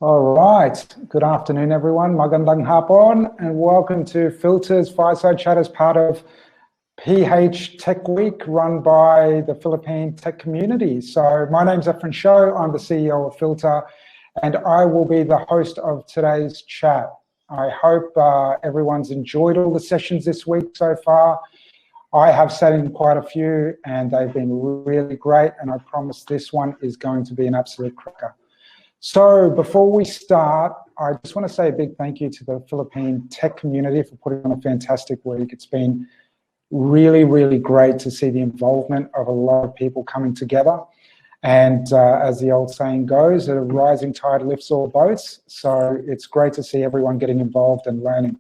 All right. Good afternoon, everyone. Magandang hapon, and welcome to Filter's Fireside Chat as part of PH Tech Week, run by the Philippine tech community. So my name's Efren Show. I'm the CEO of Filter, and I will be the host of today's chat. I hope everyone's enjoyed all the sessions this week so far. I have sat in quite a few, and they've been really great, and I promise this one is going to be an absolute cracker. So before we start, I just want to say a big thank you to the Philippine tech community for putting on a fantastic week. It's been really, really great to see the involvement of a lot of people coming together. And as the old saying goes, a rising tide lifts all boats. So it's great to see everyone getting involved and learning.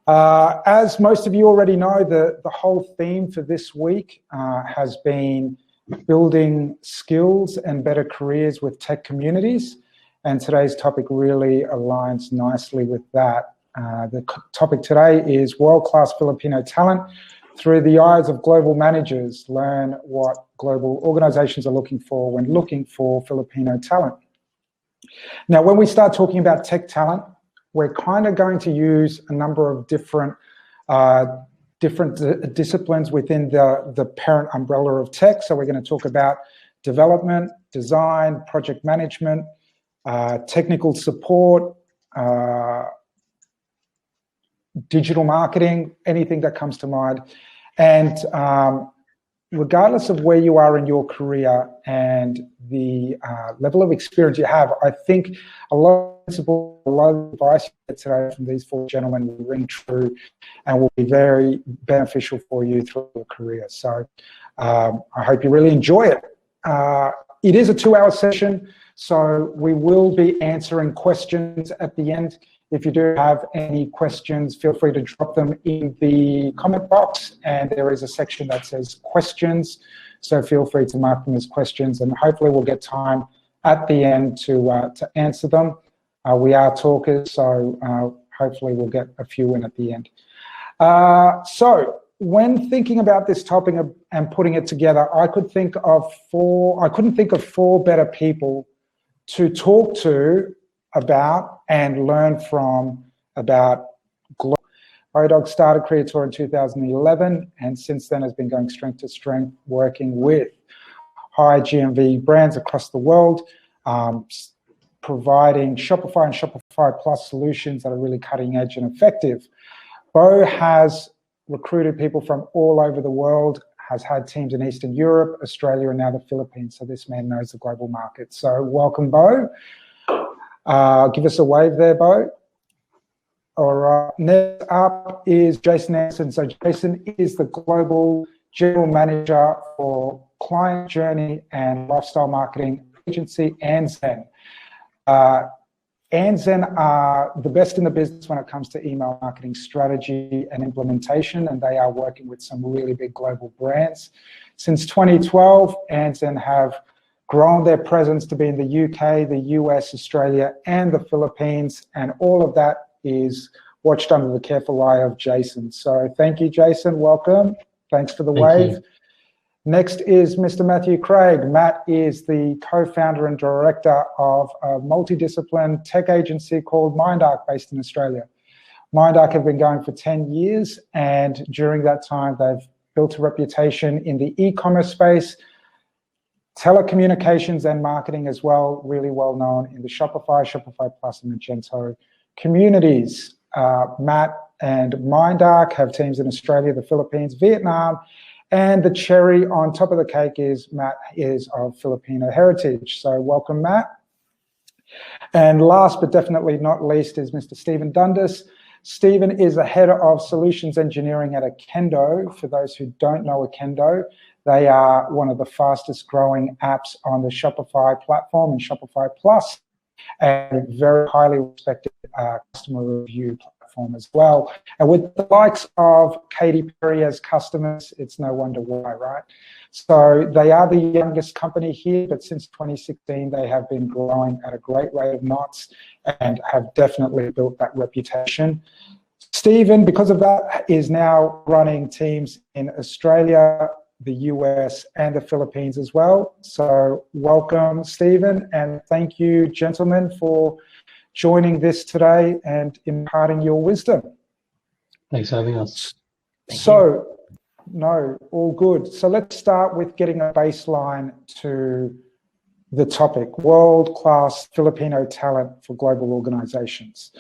As most of you already know, the whole theme for this week has been building skills and better careers with tech communities. And today's topic really aligns nicely with that. The topic today is world-class Filipino talent through the eyes of global managers. Learn what global organizations are looking for when looking for Filipino talent. Now, when we start talking about tech talent, we're kind of going to use a number of different disciplines within the parent umbrella of tech. So we're going to talk about development, design, project management, technical support, digital marketing, anything that comes to mind. And regardless of where you are in your career and the level of experience you have, I think a lot of advice you get today from these four gentlemen will ring true and will be very beneficial for you through your career. So I hope you really enjoy it. It is a 2-hour session, so we will be answering questions at the end. If you do have any questions, feel free to drop them in the comment box, and there is a section that says questions, so feel free to mark them as questions, and hopefully we'll get time at the end to answer them. We are talkers, so hopefully we'll get a few in at the end. So when thinking about this topic and putting it together, I couldn't think of four better people to talk to about and learn from about global. Odog started Creator in 2011, and since then has been going strength to strength, working with high GMV brands across the world, providing Shopify and Shopify Plus solutions that are really cutting edge and effective. Bo has recruited people from all over the world, has had teams in Eastern Europe, Australia, and now the Philippines. So this man knows the global market. So welcome, Bo. Give us a wave there, Bo. All right. Next up is Jason Anderson. So Jason is the Global General Manager for Client Journey and Lifestyle Marketing Agency, Anzen. Anzen are the best in the business when it comes to email marketing strategy and implementation, and they are working with some really big global brands. Since 2012, Anzen have grown their presence to be in the UK, the US, Australia, and the Philippines, and all of that is watched under the careful eye of Jason. So thank you, Jason. Welcome. Thanks for the wave. Next is Mr. Matthew Craig. Matt is the co-founder and director of a multidiscipline tech agency called MindArc, based in Australia. MindArc have been going for 10 years, and during that time, they've built a reputation in the e-commerce space, telecommunications and marketing as well, really well known in the Shopify, Shopify Plus, and Magento communities. Matt and MindArc have teams in Australia, the Philippines, Vietnam, and the cherry on top of the cake is Matt is of Filipino heritage. So welcome, Matt. And last but definitely not least is Mr. Stephen Dundas. Stephen is the head of solutions engineering at Akendo. For those who don't know Akendo, they are one of the fastest growing apps on the Shopify platform and Shopify Plus, and very highly respected customer review platform as well. And with the likes of Katy Perry as customers, it's no wonder why, right? So they are the youngest company here, but since 2016, they have been growing at a great rate of knots and have definitely built that reputation. Stephen, because of that, is now running teams in Australia, the US and the Philippines as well. So welcome, Stephen, and thank you, gentlemen, for joining this today and imparting your wisdom. Thanks for having us. No, all good. So let's start with getting a baseline to the topic, world-class Filipino talent for global organizations.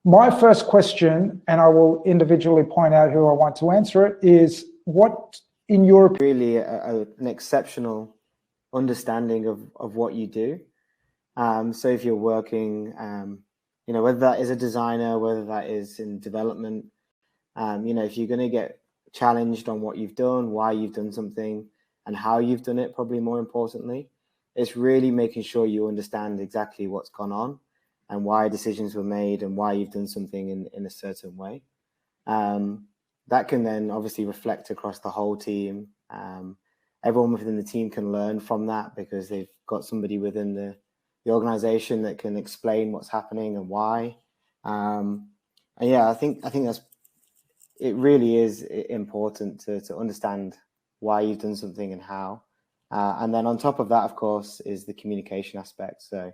My first question, and I will individually point out who I want to answer it, is what, in your opinion, really an exceptional understanding of what you do. So if you're working, you know, whether that is a designer, whether that is in development, you know, if you're going to get challenged on what you've done, why you've done something, and how you've done it, probably more importantly, it's really making sure you understand exactly what's gone on and why decisions were made and why you've done something in a certain way. That can then obviously reflect across the whole team. Everyone within the team can learn from that because they've got somebody within the organization that can explain what's happening and why. And yeah, I think it really is important to understand why you've done something and how. And then on top of that, of course, is the communication aspect. So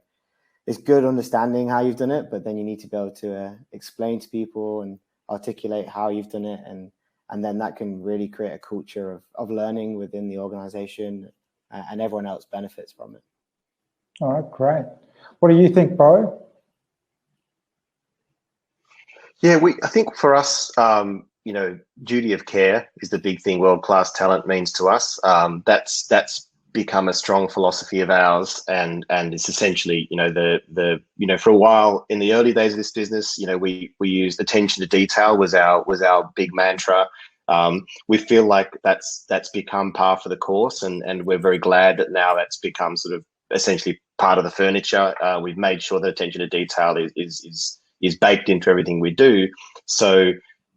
it's good understanding how you've done it, but then you need to be able to explain to people and articulate how you've done it. And then that can really create a culture of learning within the organization, and everyone else benefits from it. All right, great. What do you think, Bo? Yeah, I think for us, you know, duty of care is the big thing world-class talent means to us. That's become a strong philosophy of ours, and it's essentially, you know, the you know, for a while in the early days of this business, you know, we used attention to detail was our big mantra. We feel like that's become par for the course, and we're very glad that now that's become sort of essentially part of the furniture. We've made sure that attention to detail is baked into everything we do. So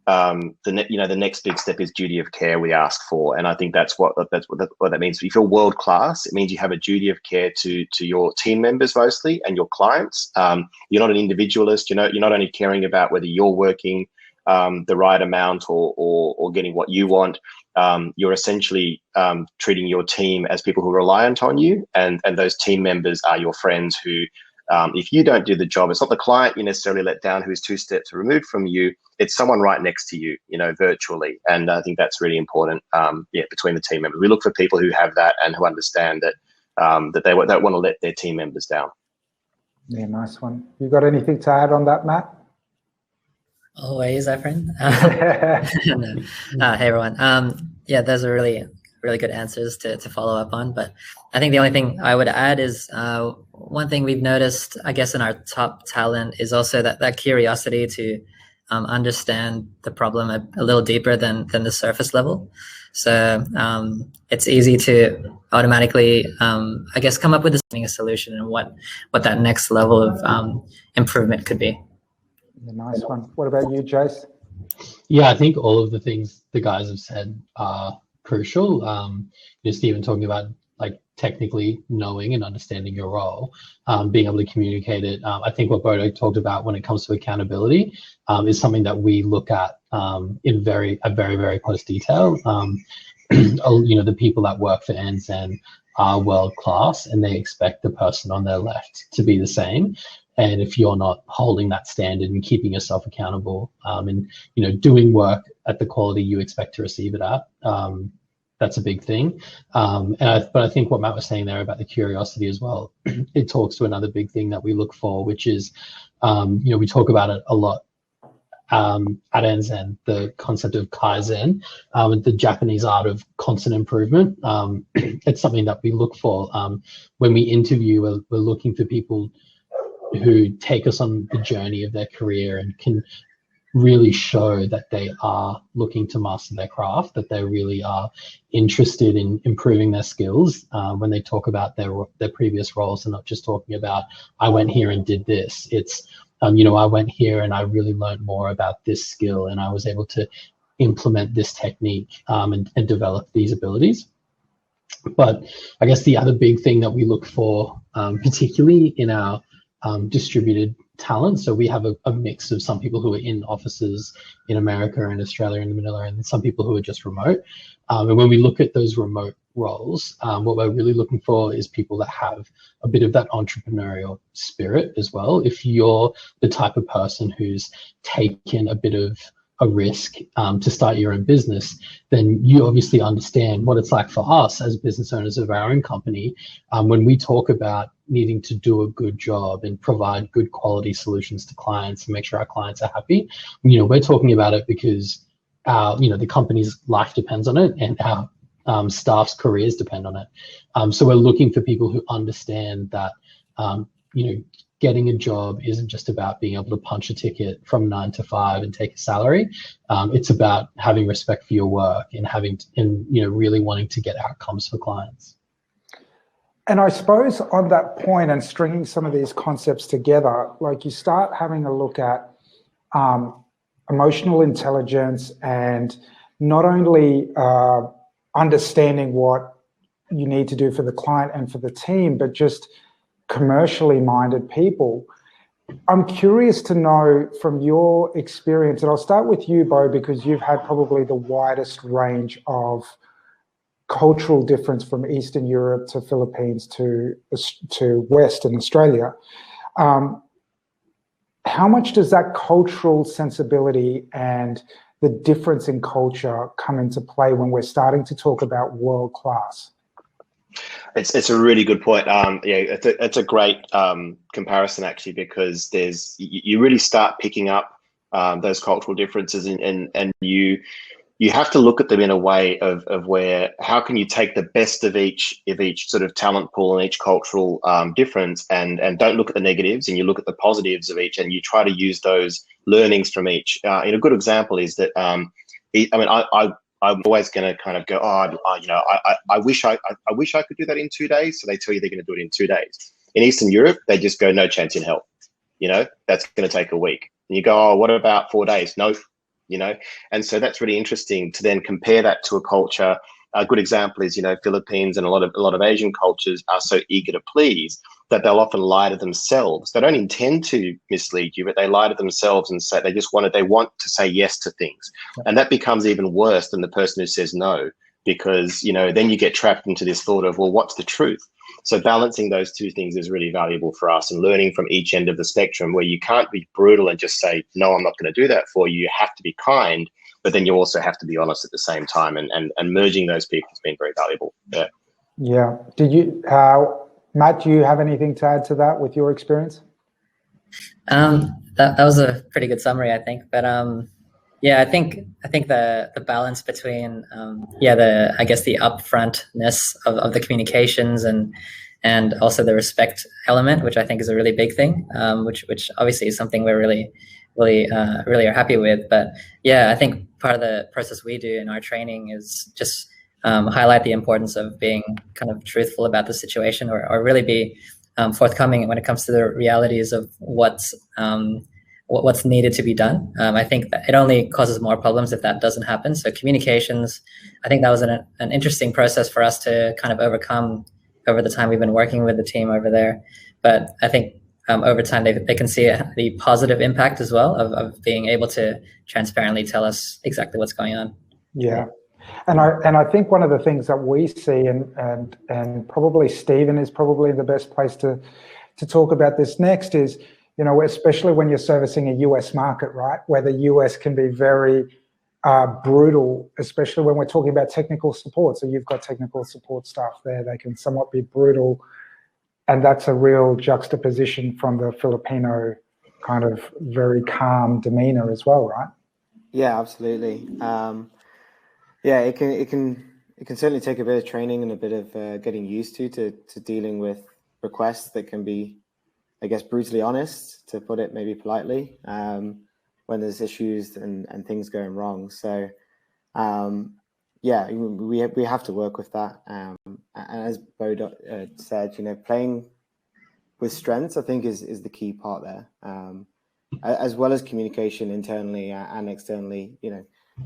the next big step is duty of care we ask for, and I think that's what that means. If you're world class, it means you have a duty of care to your team members mostly and your clients. You're not an individualist. You're not only caring about whether you're working the right amount or getting what you want. You're essentially treating your team as people who are reliant on you, and those team members are your friends who, if you don't do the job, it's not the client you necessarily let down who's 2 steps removed from you. It's someone right next to you, you know, virtually. And I think that's really important, between the team members. We look for people who have that and who understand that that they don't want to let their team members down. Yeah, nice one. You got anything to add on that, Matt? Always, Efren. Hey, everyone. Yeah, those are really good answers to follow up on. But I think the only thing I would add is one thing we've noticed, I guess, in our top talent is also that curiosity to understand the problem a little deeper than the surface level. So it's easy to automatically, I guess, come up with a solution and what that next level of improvement could be. Yeah, nice one. What about you, Jace? Yeah, I think all of the things the guys have said are crucial. You know, Stephen talking about like technically knowing and understanding your role, being able to communicate it. I think what Bodo talked about when it comes to accountability is something that we look at in very close detail. You know, the people that work for NZen are world class, and they expect the person on their left to be the same. And if you're not holding that standard and keeping yourself accountable, and you know, doing work at the quality you expect to receive it at, that's a big thing. But I think what Matt was saying there about the curiosity as well, it talks to another big thing that we look for, which is, you know, we talk about it a lot at NZen, the concept of Kaizen, the Japanese art of constant improvement. It's something that we look for when we interview. We're looking for people who take us on the journey of their career and can really show that they are looking to master their craft, that they really are interested in improving their skills when they talk about their previous roles, and not just talking about, I went here and did this. It's, you know, I went here and I really learned more about this skill, and I was able to implement this technique and develop these abilities. But I guess the other big thing that we look for, particularly in our distributed talent. So we have a mix of some people who are in offices in America and Australia and Manila, and some people who are just remote. And when we look at those remote roles, what we're really looking for is people that have a bit of that entrepreneurial spirit as well. If you're the type of person who's taken a bit of a risk to start your own business, then you obviously understand what it's like for us as business owners of our own company when we talk about needing to do a good job and provide good quality solutions to clients and make sure our clients are happy. We're talking about it because the company's life depends on it, and our staff's careers depend on it. So we're looking for people who understand that getting a job isn't just about being able to punch a ticket from 9 to 5 and take a salary. It's about having respect for your work and really wanting to get outcomes for clients. And I suppose on that point and stringing some of these concepts together, like you start having a look at emotional intelligence and not only understanding what you need to do for the client and for the team, but just commercially minded people. I'm curious to know from your experience, and I'll start with you, Bo, because you've had probably the widest range of cultural difference from Eastern Europe to Philippines to Western Australia. How much does that cultural sensibility and the difference in culture come into play when we're starting to talk about world class? It's a really good point. It's a great comparison actually, because you really start picking up those cultural differences, and you have to look at them in a way of where how can you take the best of each sort of talent pool and each cultural difference, and don't look at the negatives, and you look at the positives of each, and you try to use those learnings from each. A good example is that I'm always going to kind of go, I wish I could do that in 2 days. So they tell you they're going to do it in 2 days. In Eastern Europe, they just go, no chance in hell. That's going to take a week. And you go, oh, what about 4 days? Nope. And so that's really interesting to then compare that to a culture. A good example is, Philippines and a lot of Asian cultures are so eager to please that they'll often lie to themselves. They don't intend to mislead you, but they lie to themselves and say they want to say yes to things. And that becomes even worse than the person who says no, because, then you get trapped into this thought of, well, what's the truth? So balancing those two things is really valuable for us, and learning from each end of the spectrum, where you can't be brutal and just say, no, I'm not going to do that for you. You have to be kind, but then you also have to be honest at the same time, and merging those people has been very valuable. Yeah. Did you, Matt, do you have anything to add to that with your experience? That was a pretty good summary, I think. But I think the balance between the upfrontness of the communications and also the respect element, which I think is a really big thing, which obviously is something we're really are happy with. But I think part of the process we do in our training is just highlight the importance of being kind of truthful about the situation, or really be forthcoming when it comes to the realities of what's needed to be done. I think that it only causes more problems if that doesn't happen. So communications, I think that was an interesting process for us to kind of overcome over the time we've been working with the team over there. But I think over time they can see the positive impact as well of being able to transparently tell us exactly what's going on. Yeah. And I think one of the things that we see, and probably Stephen is probably the best place to talk about this next, is, especially when you're servicing a US market, right, where the US can be very brutal, especially when we're talking about technical support. So you've got technical support staff there, they can somewhat be brutal, and that's a real juxtaposition from the Filipino kind of very calm demeanor as well, right? Yeah, absolutely. It can certainly take a bit of training and a bit of getting used to dealing with requests that can be, I guess, brutally honest, to put it maybe politely, when there's issues and things going wrong. So we have to work with that. And as Bo said, playing with strengths, I think, is the key part there, as well as communication internally and externally.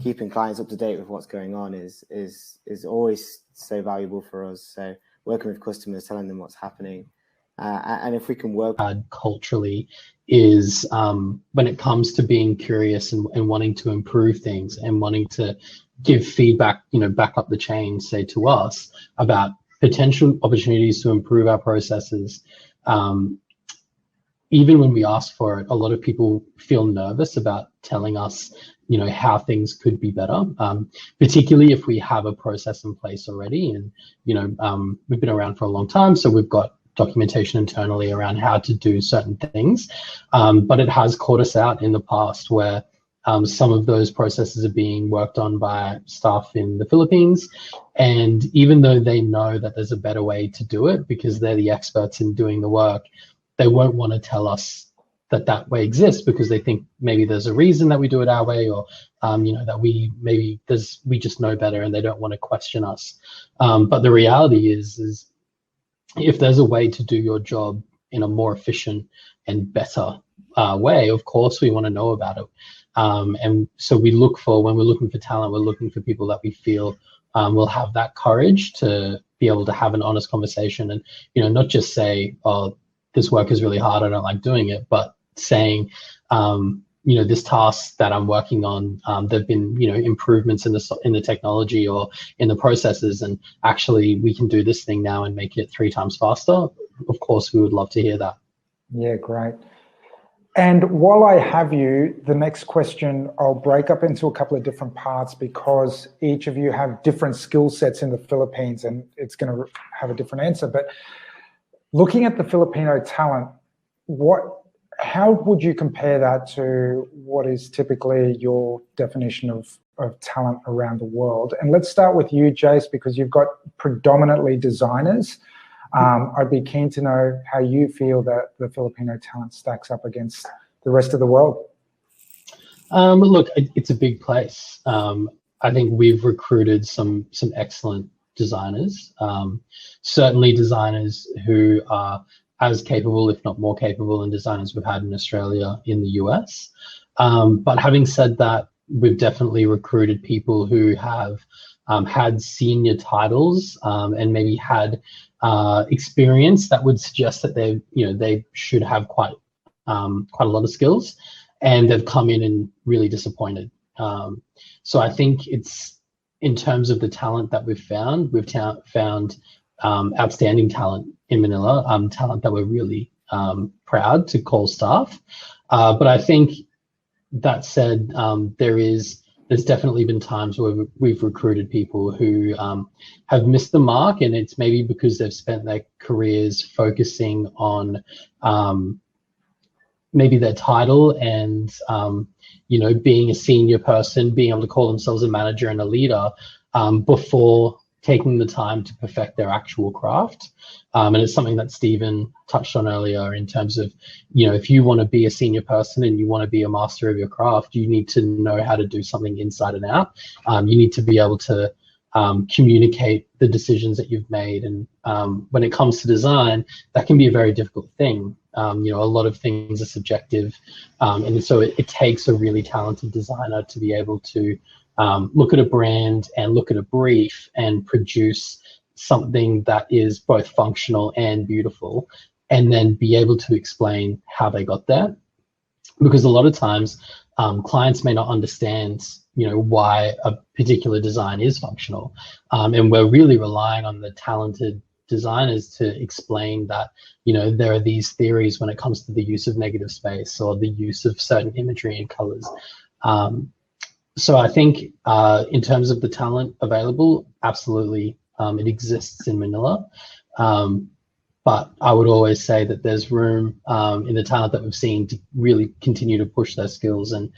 Keeping clients up to date with what's going on is always so valuable for us. So working with customers, telling them what's happening, And if we can work culturally is when it comes to being curious and wanting to improve things and wanting to give feedback, back up the chain, say to us about potential opportunities to improve our processes. Even when we ask for it, a lot of people feel nervous about telling us, how things could be better, particularly if we have a process in place already. And, we've been around for a long time, so we've got documentation internally around how to do certain things. But it has caught us out in the past where some of those processes are being worked on by staff in the Philippines. And even though they know that there's a better way to do it because they're the experts in doing the work, they won't want to tell us that way exists because they think maybe there's a reason that we do it our way, or that we just know better and they don't want to question us. But the reality is if there's a way to do your job in a more efficient and better way, of course we want to know about it. And so when we're looking for talent, we're looking for people that we feel will have that courage to be able to have an honest conversation and, not just say, oh, this work is really hard, I don't like doing it, but saying, this task that I'm working on, there've been, improvements in the technology or in the processes, and actually we can do this thing now and make it 3 times faster. Of course, we would love to hear that. Yeah, great. And while I have you, the next question I'll break up into a couple of different parts because each of you have different skill sets in the Philippines and it's going to have a different answer. But looking at the Filipino talent, how would you compare that to what is typically your definition of talent around the world? And let's start with you, Jace, because you've got predominantly designers. I'd be keen to know how you feel that the Filipino talent stacks up against the rest of the world. Look, it's a big place. I think we've recruited some excellent designers, certainly designers who are as capable, if not more capable, than designers we've had in Australia, in the US. But having said that, we've definitely recruited people who have had senior titles and maybe had experience that would suggest that they should have quite a lot of skills, and they've come in and really disappointed. So I think it's, in terms of the talent that we've found outstanding talent in Manila, talent that we're really proud to call staff. But I think that said, there's definitely been times where we've recruited people who have missed the mark, and it's maybe because they've spent their careers focusing on maybe their title and being a senior person, being able to call themselves a manager and a leader before taking the time to perfect their actual craft. And it's something that Stephen touched on earlier in terms of, if you want to be a senior person and you want to be a master of your craft, you need to know how to do something inside and out. You need to be able to communicate the decisions that you've made. And when it comes to design, that can be a very difficult thing. A lot of things are subjective. And so it takes a really talented designer to be able to look at a brand and look at a brief and produce something that is both functional and beautiful, and then be able to explain how they got there. Because a lot of times clients may not understand, why a particular design is functional. And we're really relying on the talented designers to explain that, there are these theories when it comes to the use of negative space or the use of certain imagery and colors. So I think in terms of the talent available, absolutely, it exists in Manila. But I would always say that there's room in the talent that we've seen to really continue to push their skills and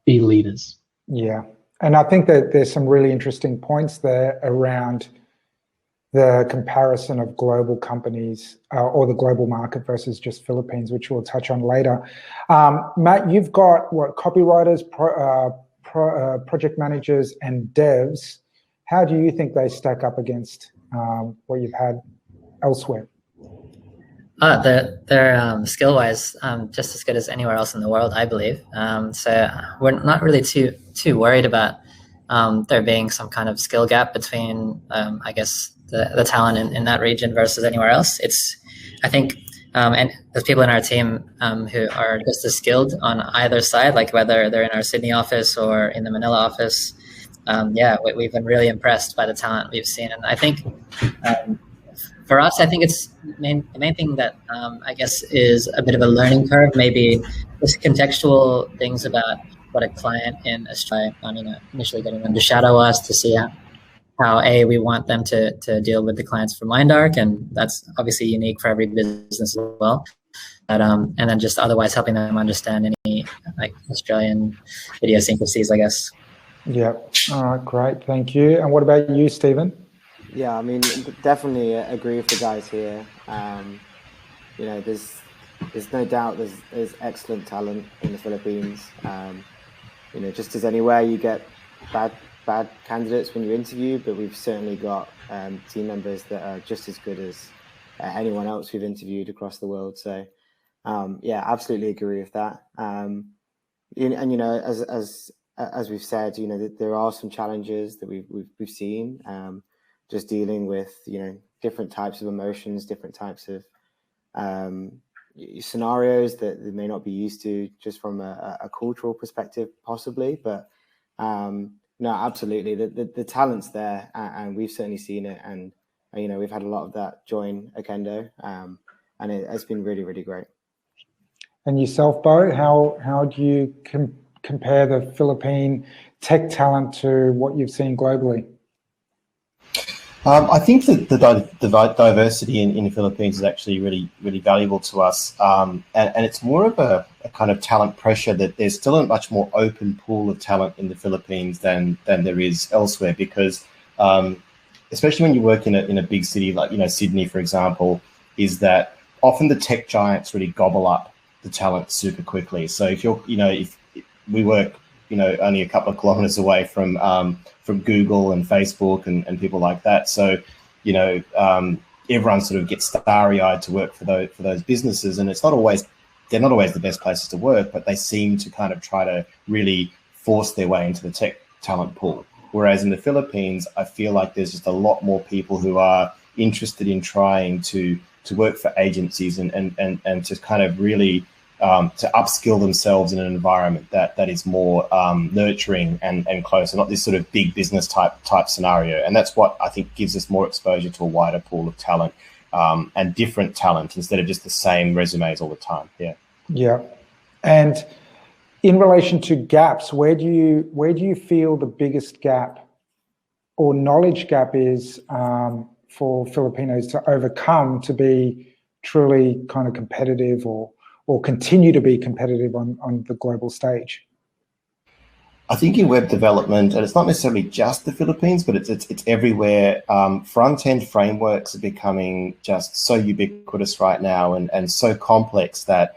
be leaders. Yeah, and I think that there's some really interesting points there around the comparison of global companies or the global market versus just Philippines, which we'll touch on later. Matt, you've got copywriters, project managers, and devs. How do you think they stack up against what you've had elsewhere? They're skill-wise just as good as anywhere else in the world, I believe. So we're not really too worried about there being some kind of skill gap between, I guess, the talent in that region versus anywhere else. It's I think, and there's people in our team who are just as skilled on either side, like whether they're in our Sydney office or in the Manila office. We've been really impressed by the talent we've seen. And I think for us, I think it's the main thing that I guess is a bit of a learning curve, maybe just contextual things about what a client in Australia, initially getting them to shadow us to see how we want them to deal with the clients from MindArc, and that's obviously unique for every business as well. But and then just otherwise helping them understand any like Australian idiosyncrasies, I guess. Yeah. All right. Great. Thank you. And what about you, Stephen? Yeah, I mean, definitely agree with the guys here. There's no doubt there's excellent talent in the Philippines. Just as anywhere, you get bad candidates when you interview, but we've certainly got team members that are just as good as anyone else we've interviewed across the world. So, absolutely agree with that. As we've said, there are some challenges that we've seen. Just dealing with different types of emotions, different types of scenarios that they may not be used to, just from a cultural perspective, possibly. But no, absolutely, the talent's there, and we've certainly seen it. And we've had a lot of that join Akendo, and it's been really, really great. And yourself, Bo, how do you compare the Philippine tech talent to what you've seen globally? I think that the diversity in the Philippines is actually really, really valuable to us. And it's more of a kind of talent pressure that there's still a much more open pool of talent in the Philippines than there is elsewhere, because especially when you work in a big city like, Sydney, for example, is that often the tech giants really gobble up the talent super quickly. So if we work, only a couple of kilometers away from Google and Facebook and people like that. So, everyone sort of gets starry-eyed to work for those businesses, and they're not always the best places to work, but they seem to kind of try to really force their way into the tech talent pool. Whereas in the Philippines, I feel like there's just a lot more people who are interested in trying to work for agencies and to kind of really to upskill themselves in an environment that is more nurturing and closer, not this sort of big business type scenario. And that's what I think gives us more exposure to a wider pool of talent and different talent instead of just the same resumes all the time. Yeah. And in relation to gaps, where do you feel the biggest gap or knowledge gap is for Filipinos to overcome to be truly kind of competitive or continue to be competitive on the global stage? I think in web development, and it's not necessarily just the Philippines, but it's everywhere. Front-end frameworks are becoming just so ubiquitous right now and so complex that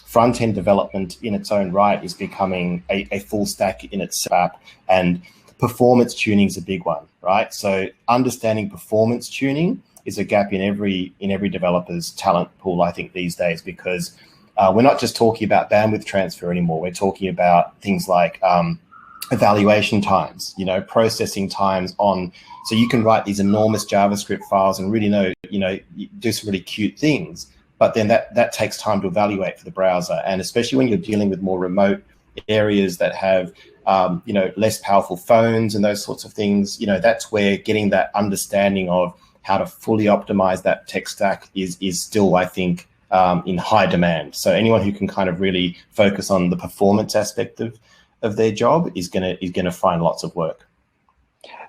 front-end development in its own right is becoming a full stack in itself. And performance tuning is a big one, right? So understanding performance tuning is a gap in every developer's talent pool, I think, these days, because we're not just talking about bandwidth transfer anymore. We're talking about things like evaluation times, processing times so you can write these enormous JavaScript files and really do some really cute things, but then that takes time to evaluate for the browser. And especially when you're dealing with more remote areas that have less powerful phones and those sorts of things, that's where getting that understanding of how to fully optimize that tech stack is still, I think, in high demand. So anyone who can kind of really focus on the performance aspect of their job is gonna find lots of work.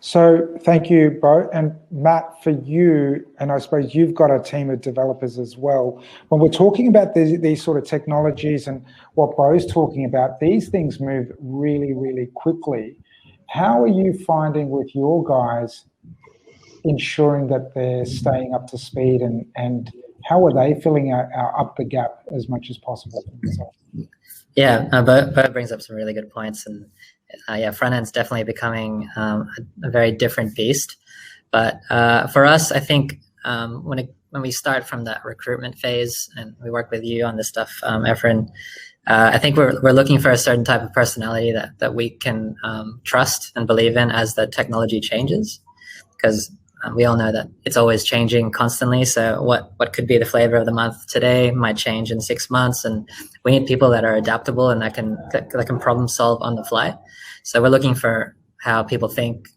So thank you, Bo. And Matt, for you, and I suppose you've got a team of developers as well. When we're talking about these sort of technologies and what Bo's talking about, these things move really, really quickly. How are you finding with your guys ensuring that they're staying up to speed, and how are they filling up the gap as much as possible for themselves? Yeah, Bo brings up some really good points, and front end's definitely becoming a very different beast. But for us, I think when we start from that recruitment phase, and we work with you on this stuff, Efren, I think we're looking for a certain type of personality that we can trust and believe in as the technology changes, because we all know that it's always changing constantly. So what could be the flavor of the month today might change in 6 months, and we need people that are adaptable and that can problem solve on the fly. So we're looking for how people think.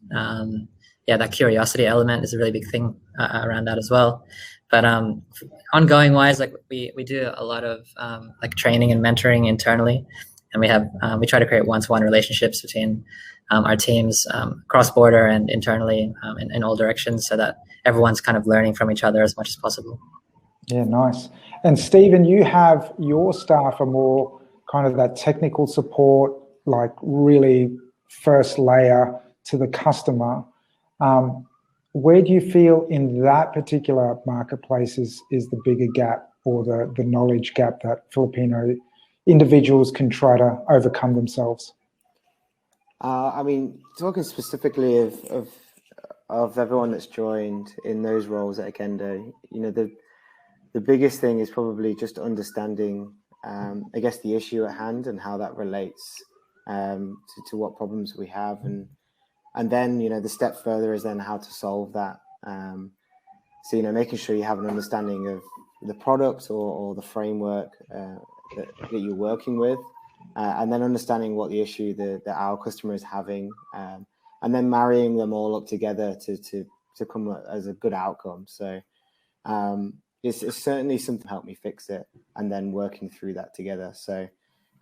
That curiosity element is a really big thing around that as well. But ongoing wise, like we do a lot of like training and mentoring internally, and we try to create one-to-one relationships between our teams cross-border and internally in all directions, so that everyone's kind of learning from each other as much as possible. Yeah, nice. And Stephen, you have your staff are more kind of that technical support, like really first layer to the customer. Where do you feel in that particular marketplace is the bigger gap, or the knowledge gap that Filipino individuals can try to overcome themselves? I mean, talking specifically of everyone that's joined in those roles at Akendo, the biggest thing is probably just understanding, I guess, the issue at hand and how that relates to what problems we have, and then the step further is then how to solve that. So making sure you have an understanding of the product or the framework that you're working with. And then understanding what the issue that our customer is having, and then marrying them all up together to come as a good outcome. So it's certainly something to help me fix it, and then working through that together. So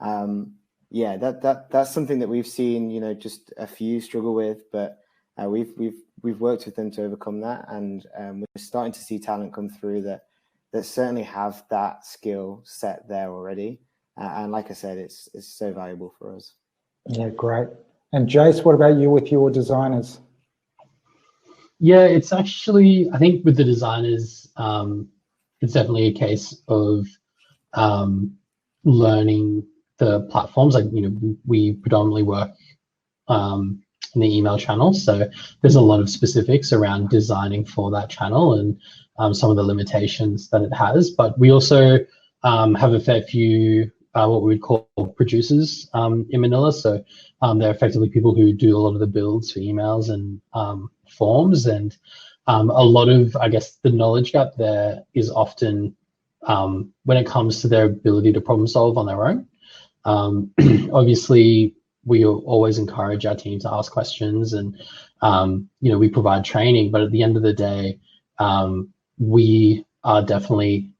that's something that we've seen, just a few struggle with, but we've worked with them to overcome that, and we're starting to see talent come through that certainly have that skill set there already. And like I said, it's so valuable for us. Yeah, great. And Jace, what about you with your designers? Yeah, it's actually, I think with the designers, it's definitely a case of learning the platforms. Like, we predominantly work in the email channel, so there's a lot of specifics around designing for that channel and some of the limitations that it has. But we also have a fair few what we would call producers in Manila. So they're effectively people who do a lot of the builds for emails and forms, and a lot of, I guess, the knowledge gap there is often when it comes to their ability to problem solve on their own. Obviously, we always encourage our team to ask questions, and we provide training, but at the end of the day, we are definitely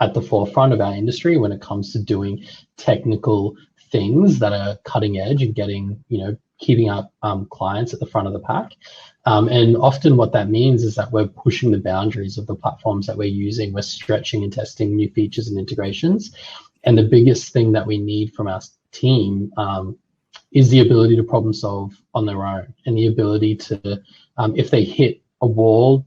at the forefront of our industry when it comes to doing technical things that are cutting edge and getting, keeping our clients at the front of the pack. And often what that means is that we're pushing the boundaries of the platforms that we're using. We're stretching and testing new features and integrations. And the biggest thing that we need from our team is the ability to problem solve on their own, and the ability to, if they hit a wall,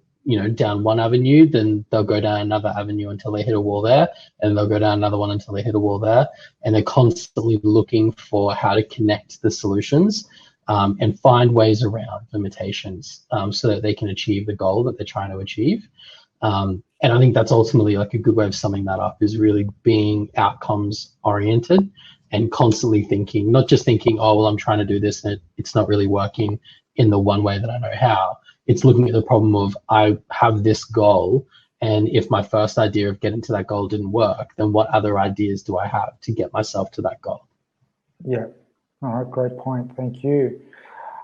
down one avenue, then they'll go down another avenue until they hit a wall there, and they'll go down another one until they hit a wall there. And they're constantly looking for how to connect the solutions and find ways around limitations so that they can achieve the goal that they're trying to achieve. And I think that's ultimately, like, a good way of summing that up is really being outcomes oriented and constantly thinking, not just thinking, oh, well, I'm trying to do this and it's not really working in the one way that I know how. It's looking at the problem of, I have this goal, and if my first idea of getting to that goal didn't work, then what other ideas do I have to get myself to that goal? Yeah. All right, great point. Thank you.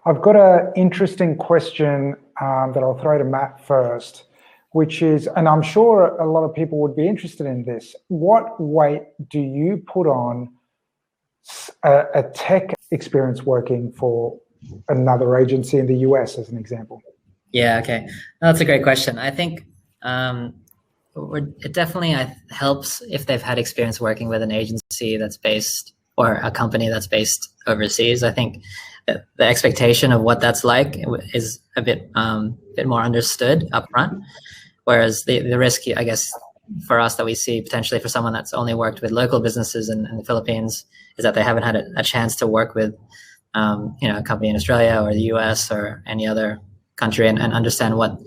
I've got an interesting question that I'll throw to Matt first, which is, and I'm sure a lot of people would be interested in this, what weight do you put on a tech experience working for another agency in the US, as an example? Yeah, okay. That's a great question. I think it definitely helps if they've had experience working with an agency that's based, or a company that's based overseas. I think the expectation of what that's like is a bit more understood upfront, whereas the risk, I guess, for us that we see potentially for someone that's only worked with local businesses in the Philippines is that they haven't had a chance to work with a company in Australia or the US or any other country and understand what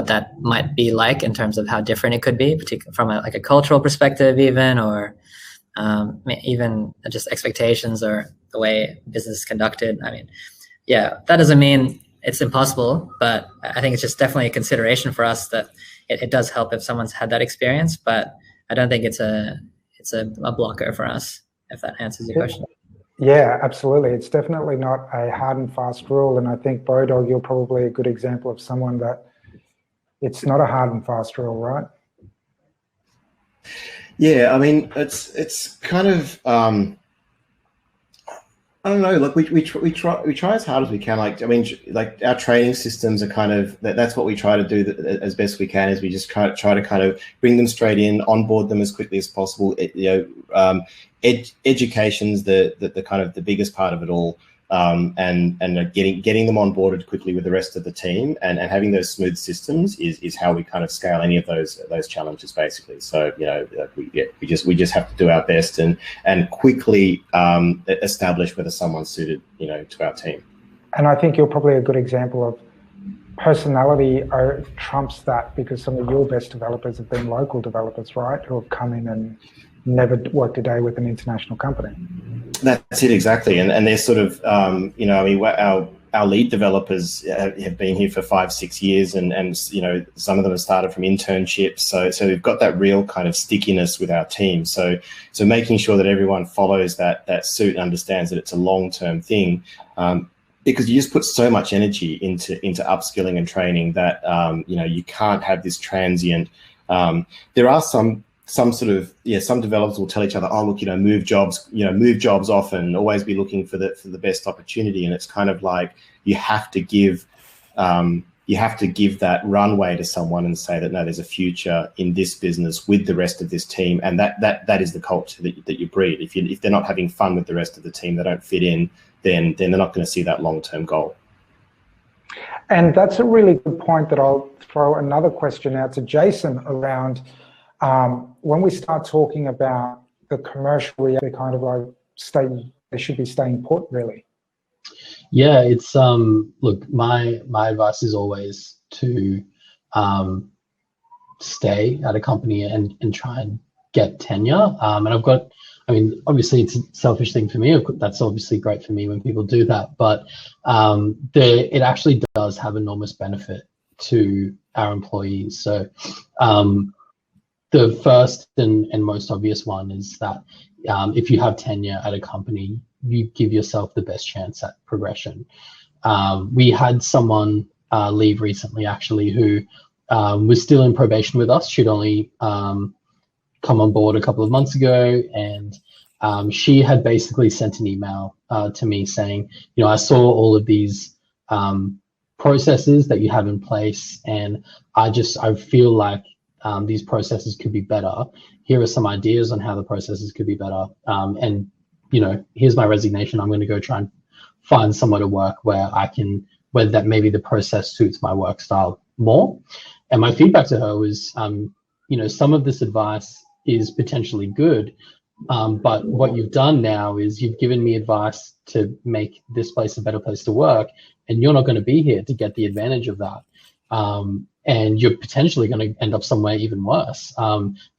that might be like in terms of how different it could be, particularly from a cultural perspective, even, or even just expectations or the way business is conducted. I mean, yeah, that doesn't mean it's impossible, but I think it's just definitely a consideration for us that it does help if someone's had that experience, but I don't think it's a blocker for us, if that answers your question. Yeah, absolutely. It's definitely not a hard and fast rule. And I think, Bodog, you're probably a good example of someone that it's not a hard and fast rule, right? Yeah, I mean, it's kind of I don't know. Like we try as hard as we can. Like, I mean, like our training systems are kind of that's what we try to do as best we can. Is we just try to kind of bring them straight in, onboard them as quickly as possible. Education's the kind of the biggest part of it all, and getting them onboarded quickly with the rest of the team, and having those smooth systems is how we kind of scale any of those challenges, basically. So we just have to do our best and quickly establish whether someone's suited to our team. And I think you're probably a good example of personality trumps that, because some of your best developers have been local developers, right, who have come in and never worked a day with an international company. That's it, exactly. And they're sort of, I mean, our lead developers have been here for 5-6 years, and some of them have started from internships. So we've got that real kind of stickiness with our team. So making sure that everyone follows that suit and understands that it's a long-term thing, because you just put so much energy into upskilling and training that, you can't have this transient. There are some sort of, some developers will tell each other, oh, look, move jobs often, always be looking for the best opportunity. And it's kind of like you have to give that runway to someone and say that, no, there's a future in this business with the rest of this team. And that is the culture that you breed. If they're not having fun with the rest of the team, they don't fit in, then they're not going to see that long-term goal. And that's a really good point that I'll throw another question out to Jason around. When we start talking about the commercial, they kind of like they should be staying put, really. Yeah, it's look, my advice is always to stay at a company and try and get tenure. And obviously it's a selfish thing for me. That's obviously great for me when people do that, but it actually does have enormous benefit to our employees. So the first and most obvious one is that if you have tenure at a company, you give yourself the best chance at progression. We had someone leave recently, actually, who was still in probation with us. She'd only come on board a couple of months ago, and she had basically sent an email to me saying, I saw all of these processes that you have in place, and I feel like these processes could be better. Here are some ideas on how the processes could be better. And here's my resignation. I'm going to go try and find somewhere to work where that maybe the process suits my work style more. And my feedback to her was, some of this advice is potentially good, but what you've done now is you've given me advice to make this place a better place to work, and you're not going to be here to get the advantage of that. And you're potentially going to end up somewhere even worse,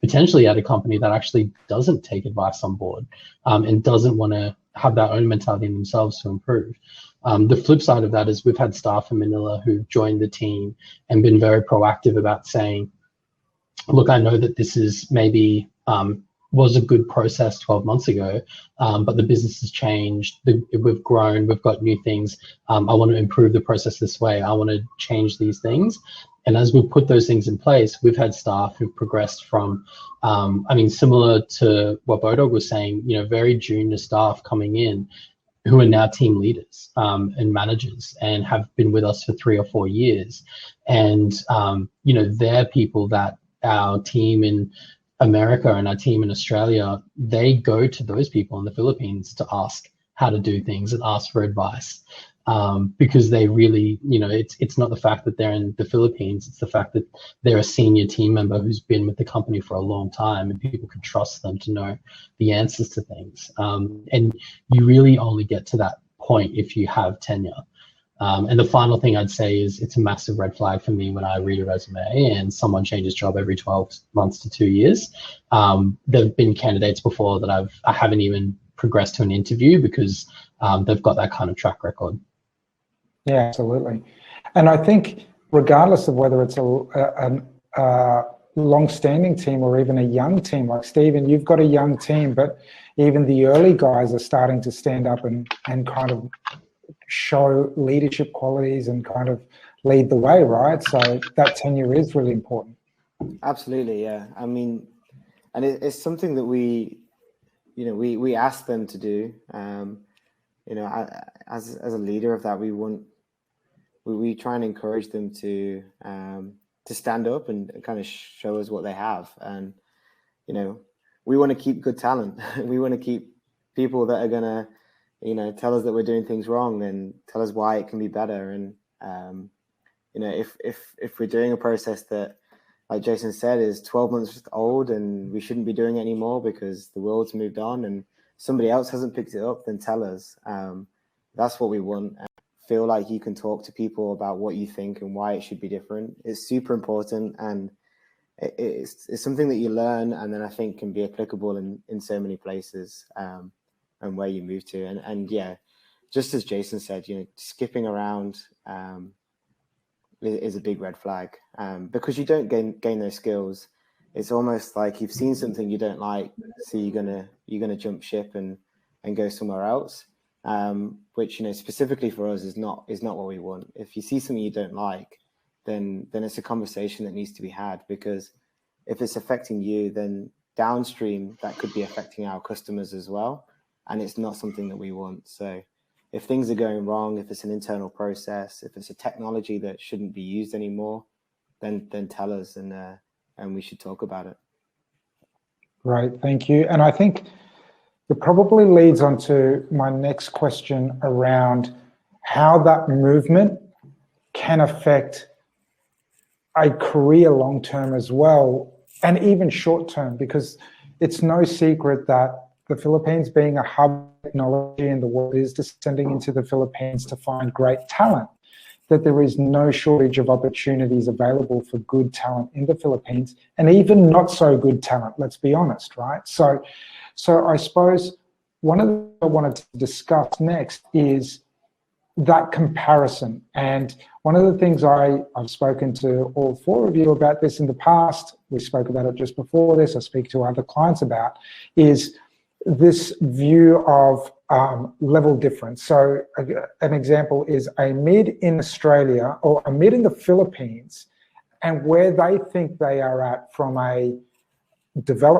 potentially at a company that actually doesn't take advice on board and doesn't want to have their own mentality in themselves to improve. The flip side of that is we've had staff in Manila who've joined the team and been very proactive about saying, look, I know that this is maybe was a good process 12 months ago, but the business has changed. We've grown, we've got new things. I want to improve the process this way. I want to change these things. And as we put those things in place, we've had staff who've progressed from, similar to what Bodog was saying, very junior staff coming in who are now team leaders and managers and have been with us for 3 or 4 years. And, they're people that our team in America and our team in Australia, they go to those people in the Philippines to ask how to do things and ask for advice. Because they really, it's not the fact that they're in the Philippines, it's the fact that they're a senior team member who's been with the company for a long time, and people can trust them to know the answers to things. And you really only get to that point if you have tenure. And the final thing I'd say is it's a massive red flag for me when I read a resume and someone changes job every 12 months to 2 years. There've been candidates before that I haven't even progressed to an interview because they've got that kind of track record. Yeah, absolutely. And I think regardless of whether it's a long-standing team or even a young team, like Stephen, you've got a young team, but even the early guys are starting to stand up and kind of show leadership qualities and kind of lead the way, right? So that tenure is really important. Absolutely, yeah. I mean, and it's something that we ask them to do. As a leader of that, we try and encourage them to stand up and kind of show us what they have. And we want to keep good talent. We want to keep people that are gonna tell us that we're doing things wrong and tell us why it can be better. And if we're doing a process that, like Jason said, is 12 months old and we shouldn't be doing it anymore because the world's moved on and somebody else hasn't picked it up, then tell us. That's what we want. Feel like you can talk to people about what you think and why it should be different. It's super important, and it's something that you learn, and then I think can be applicable in so many places and where you move to. And yeah, just as Jason said, skipping around is a big red flag because you don't gain those skills. It's almost like you've seen something you don't like, so you're gonna jump ship and go somewhere else, which specifically for us is not what we want. If you see something you don't like, then it's a conversation that needs to be had, because if it's affecting you, then downstream that could be affecting our customers as well, and it's not something that we want. So if things are going wrong, if it's an internal process, if it's a technology that shouldn't be used anymore, then tell us, and we should talk about it. Right, thank you. And I think it probably leads on to my next question around how that movement can affect a career long-term as well, and even short-term, because it's no secret that the Philippines, being a hub of technology in the world, is descending into the Philippines to find great talent, that there is no shortage of opportunities available for good talent in the Philippines, and even not so good talent, let's be honest, right? So I suppose one of the things I wanted to discuss next is that comparison. And one of the things I've spoken to all four of you about this in the past, we spoke about it just before this, I speak to other clients about, is this view of level difference. So an example is a mid in Australia or a mid in the Philippines, and where they think they are at from a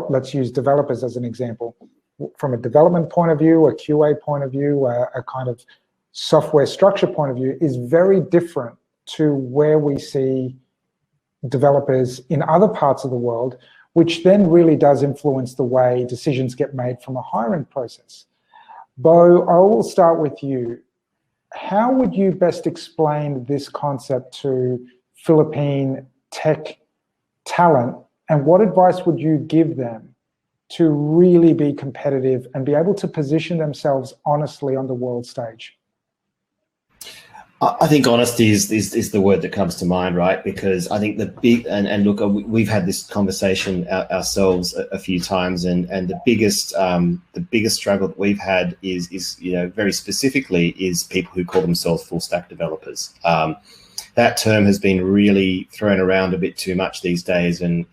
let's use developers as an example, from a development point of view, a QA point of view, a kind of software structure point of view, is very different to where we see developers in other parts of the world, which then really does influence the way decisions get made from a hiring process. Bo, I will start with you. How would you best explain this concept to Philippine tech talent, and what advice would you give them to really be competitive and be able to position themselves honestly on the world stage? I think honesty is the word that comes to mind, right? Because I think the big, and look, we've had this conversation ourselves a few times, and the biggest struggle that we've had is very specifically is people who call themselves full stack developers. That term has been really thrown around a bit too much these days, and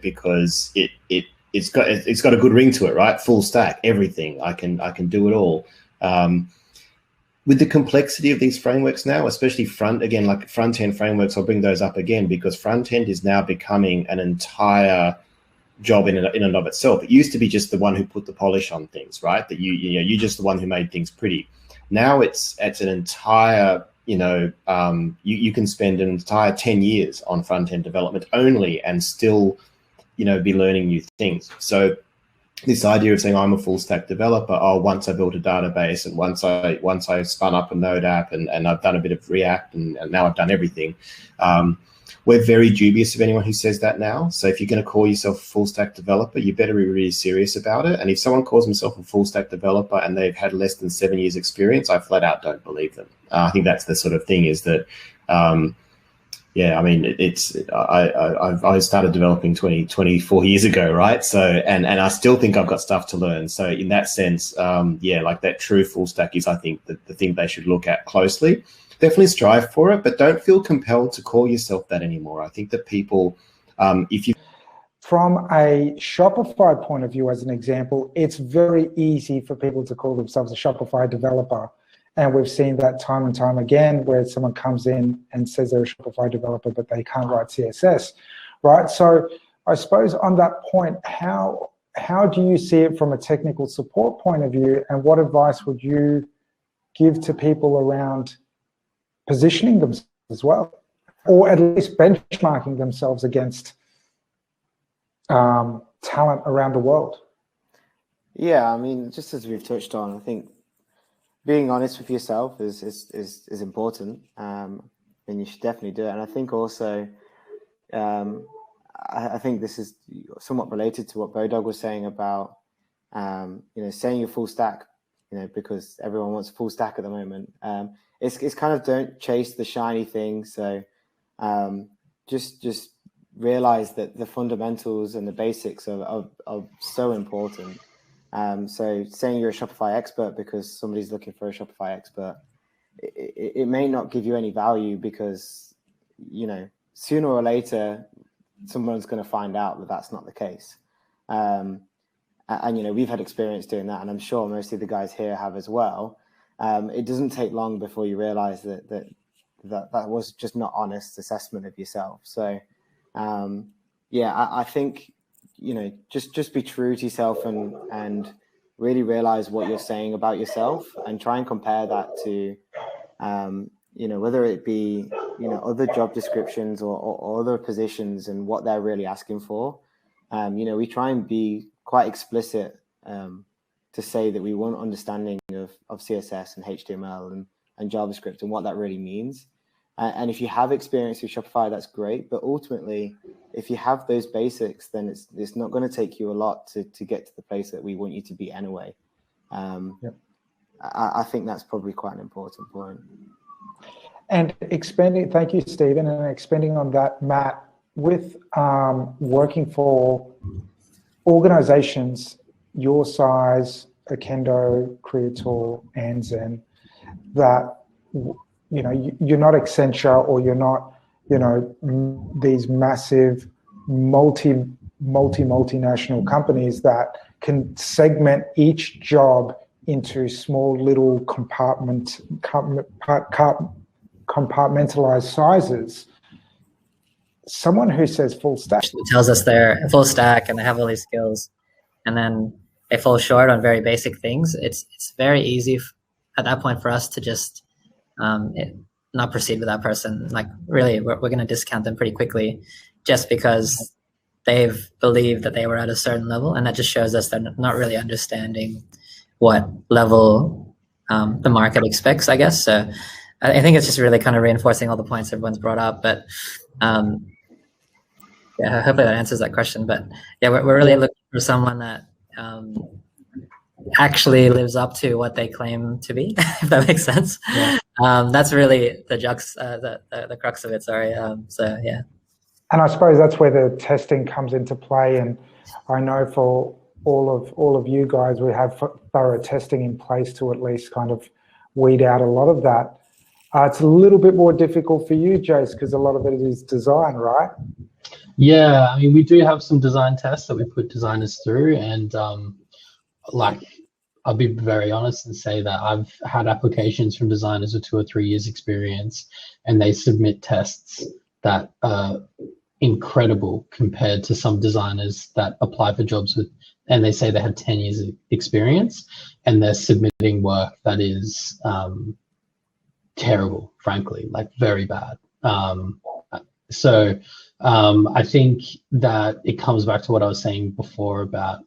because it's got a good ring to it, right? Full stack, everything. I can do it all. With the complexity of these frameworks now, especially front-end frameworks, I'll bring those up again, because front-end is now becoming an entire job in and of itself. It used to be just the one who put the polish on things, right? That you're just the one who made things pretty. Now it's an entire, you can spend an entire 10 years on front-end development only and still, be learning new things. So this idea of saying I'm a full stack developer, once I built a database and once I spun up a Node app and I've done a bit of React and now I've done everything. We're very dubious of anyone who says that now. So if you're going to call yourself a full stack developer, you better be really serious about it. And if someone calls themselves a full stack developer and they've had less than 7 years experience, I flat out don't believe them. I think that's the sort of thing is that, I started developing 24 years ago, right? So, and I still think I've got stuff to learn. So in that sense, like that true full stack is, I think, the thing they should look at closely. definitely strive for it, but don't feel compelled to call yourself that anymore. I think that people, if you... From a Shopify point of view, as an example, it's very easy for people to call themselves a Shopify developer. And we've seen that time and time again where someone comes in and says they're a Shopify developer, but they can't write CSS, right? So I suppose on that point, how do you see it from a technical support point of view, and what advice would you give to people around positioning themselves as well, or at least benchmarking themselves against talent around the world? Yeah, I mean, just as we've touched on, I think being honest with yourself is important, and you should definitely do it. And I think also, I think this is somewhat related to what Bodog was saying about, saying you're full stack, because everyone wants full stack at the moment. It's kind of, don't chase the shiny thing. So just realize that the fundamentals and the basics are so important. So saying you're a Shopify expert because somebody's looking for a Shopify expert, it may not give you any value, because, sooner or later, someone's going to find out that that's not the case. And we've had experience doing that, and I'm sure most of the guys here have as well. It doesn't take long before you realize that was just not honest assessment of yourself. So, I think, just be true to yourself and really realize what you're saying about yourself, and try and compare that to, whether it be, other job descriptions or other positions and what they're really asking for. We try and be quite explicit to say that we want understanding of CSS and HTML and JavaScript and what that really means. And if you have experience with Shopify, that's great. But ultimately, if you have those basics, then it's not going to take you a lot to get to the place that we want you to be anyway. Yep. I think that's probably quite an important point. And thank you, Stephen, and expanding on that, Matt, with working for organizations your size, Akendo, Creator, Anzen, that you're not Accenture, or you're not these massive multinational companies that can segment each job into small little compartmentalized sizes. Someone who says full stack tells us they're full stack and they have all these skills, and then they fall short on very basic things. It's very easy at that point for us to just not proceed with that person. Like, really, we're going to discount them pretty quickly just because they've believed that they were at a certain level, and that just shows us they're not really understanding what level the market expects, I guess. So I think it's just really kind of reinforcing all the points everyone's brought up. But hopefully that answers that question. But yeah, we're really looking for someone that actually lives up to what they claim to be, if that makes sense. Yeah. That's really the crux of it. Sorry. So yeah. And I suppose that's where the testing comes into play. And I know for all of you guys, we have thorough testing in place to at least kind of weed out a lot of that. It's a little bit more difficult for you, Jace, because a lot of it is design, right? Yeah, I mean, we do have some design tests that we put designers through, and I'll be very honest and say that I've had applications from designers with 2 or 3 years experience, and they submit tests that are incredible compared to some designers that apply for jobs and they say they have 10 years of experience, and they're submitting work that is terrible, frankly, like very bad. So I think that it comes back to what I was saying before about,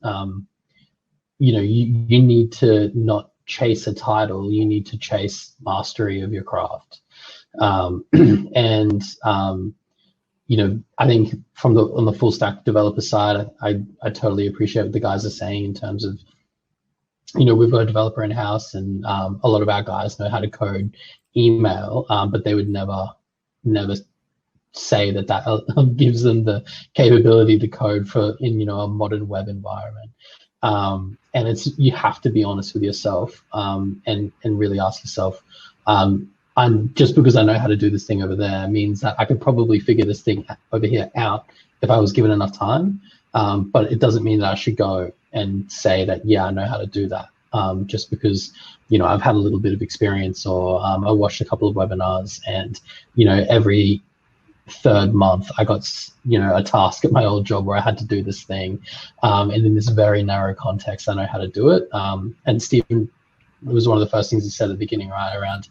you need to not chase a title, you need to chase mastery of your craft. I think on the full stack developer side, I totally appreciate what the guys are saying in terms of, we've got a developer in house, and a lot of our guys know how to code email, but they would never say that gives them the capability to code in a modern web environment. And you have to be honest with yourself, and really ask yourself, I'm just because I know how to do this thing over there means that I could probably figure this thing over here out if I was given enough time. But it doesn't mean that I should go and say that, yeah, I know how to do that. Just because, I've had a little bit of experience, or I watched a couple of webinars, and, every third month I got, a task at my old job where I had to do this thing. And in this very narrow context, I know how to do it. And Stephen, it was one of the first things he said at the beginning, right, around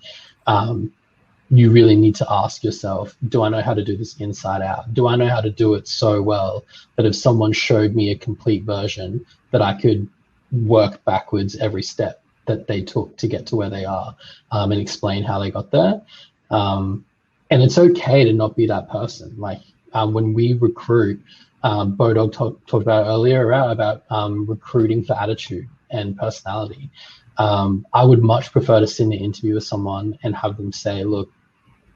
you really need to ask yourself, do I know how to do this inside out? Do I know how to do it so well that if someone showed me a complete version, that I could work backwards every step that they took to get to where they are, and explain how they got there? And it's okay to not be that person. Like when we recruit, Bodog talked about earlier about recruiting for attitude and personality. I would much prefer to sit in an interview with someone and have them say, look,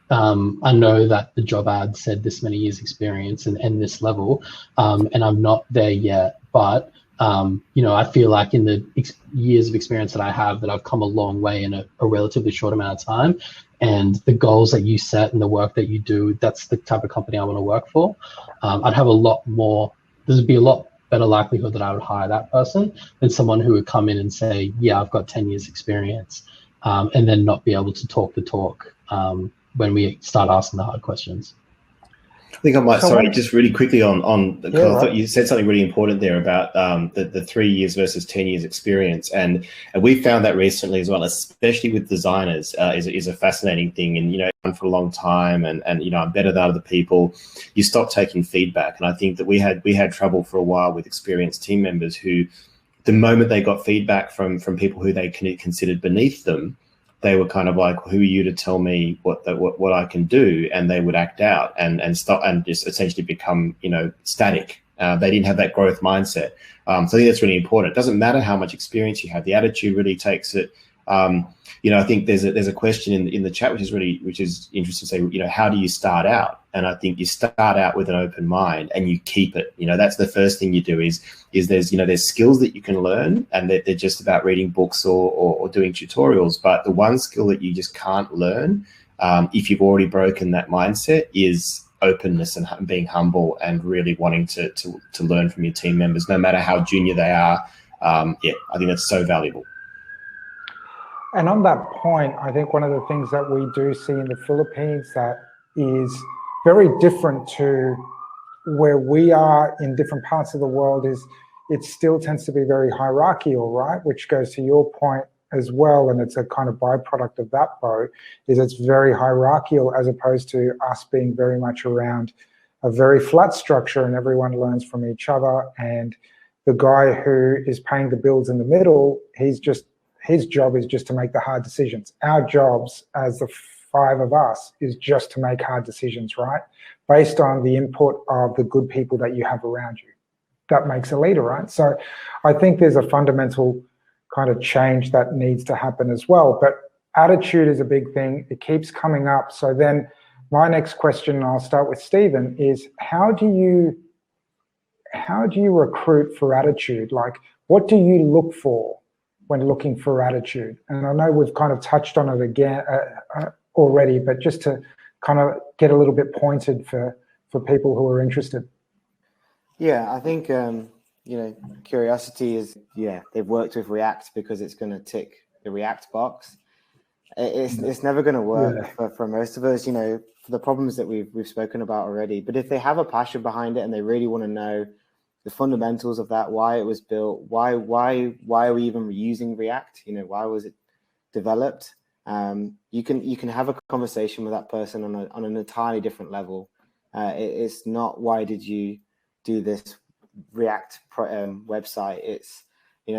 I know that the job ad said this many years experience and this level, and I'm not there yet, but I feel like in the years of experience that I have, that I've come a long way in a relatively short amount of time, and the goals that you set and the work that you do, that's the type of company I want to work for. I'd have there'd be a lot better likelihood that I would hire that person than someone who would come in and say, yeah, I've got 10 years experience, and then not be able to talk the talk when we start asking the hard questions. I think I might, just really quickly on Yeah, I thought you said something really important there about the 3 years versus 10 years experience. And we found that recently as well, especially with designers, is a fascinating thing. And, for a long time and I'm better than other people, you stop taking feedback. And I think that we had trouble for a while with experienced team members who, the moment they got feedback from people who they considered beneath them, they were kind of like, who are you to tell me what I can do? And they would act out and stop and just essentially become, static. They didn't have that growth mindset. So I think that's really important. It doesn't matter how much experience you have. The attitude really takes it. I think there's a question in the chat, which is interesting to say, how do you start out? And I think you start out with an open mind and you keep it. That's the first thing you do is there's skills that you can learn, and they're just about reading books or doing tutorials. But the one skill that you just can't learn, if you've already broken that mindset, is openness and being humble and really wanting to learn from your team members, no matter how junior they are. I think that's so valuable. And on that point, I think one of the things that we do see in the Philippines that is very different to where we are in different parts of the world is it still tends to be very hierarchical, right? Which goes to your point as well, and it's a kind of byproduct of that, Bo, is it's very hierarchical as opposed to us being very much around a very flat structure and everyone learns from each other. And the guy who is paying the bills in the middle, his job is just to make the hard decisions. Our jobs as the 5 of us is just to make hard decisions, right? Based on the input of the good people that you have around you. That makes a leader, right? So I think there's a fundamental kind of change that needs to happen as well. But attitude is a big thing. It keeps coming up. So then my next question, and I'll start with Stephen, is how do you recruit for attitude? Like, what do you look for when looking for attitude? And I know we've kind of touched on it again already, but just to kind of get a little bit pointed for people who are interested. Yeah, I think, curiosity is, they've worked with React because it's going to tick the React box. It's never going to work for most of us, for the problems that we've spoken about already. But if they have a passion behind it and they really want to know the fundamentals of that, why it was built, why are we even using React? Why was it developed? You can have a conversation with that person on an entirely different level. It's not, why did you do this React website? It's,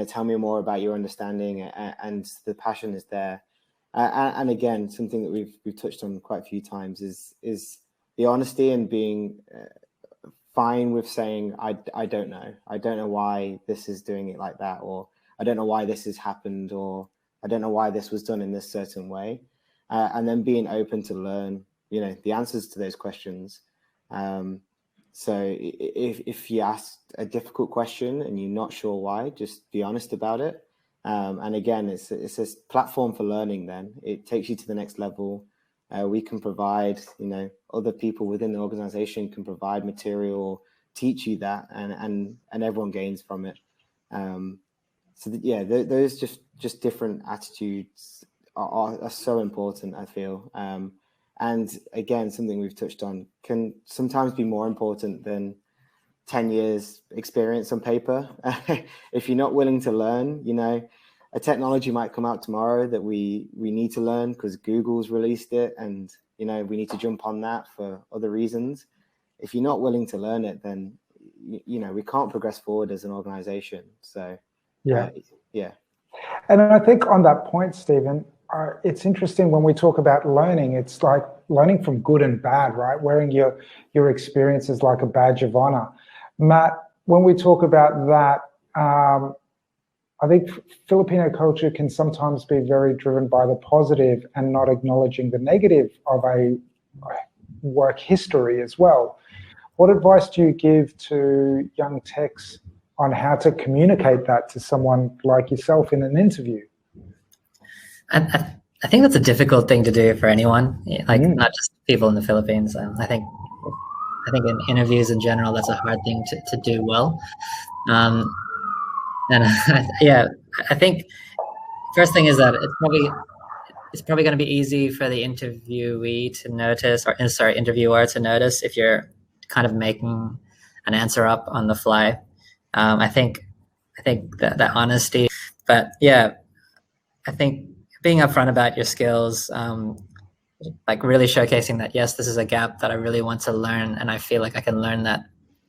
tell me more about your understanding, and the passion is there. And again, something that we've touched on quite a few times is the honesty and being fine with saying, I don't know. I don't know why this is doing it like that, or I don't know why this has happened, or I don't know why this was done in this certain way. And then being open to learn, the answers to those questions. So if you ask a difficult question and you're not sure why, just be honest about it. And again, it's a platform for learning then. It takes you to the next level. We can provide, other people within the organization can provide material, teach you that, and everyone gains from it. Those just different attitudes are so important, I feel. And again, something we've touched on can sometimes be more important than 10 years experience on paper. If you're not willing to learn, a technology might come out tomorrow that we need to learn because Google's released it, and we need to jump on that for other reasons. If you're not willing to learn it, then we can't progress forward as an organization. So yeah. And I think on that point, Stephen, it's interesting when we talk about learning. It's like learning from good and bad, right? Wearing your experiences like a badge of honor. Matt, when we talk about that, I think Filipino culture can sometimes be very driven by the positive and not acknowledging the negative of a work history as well. What advice do you give to young techs on how to communicate that to someone like yourself in an interview? I think that's a difficult thing to do for anyone, not just people in the Philippines. I think in interviews in general, that's a hard thing to do well. And I think first thing is that it's probably going to be easy for the interviewer to notice if you're kind of making an answer up on the fly. I think that honesty, but yeah, I think being upfront about your skills, like really showcasing that, yes, this is a gap that I really want to learn, and I feel like I can learn that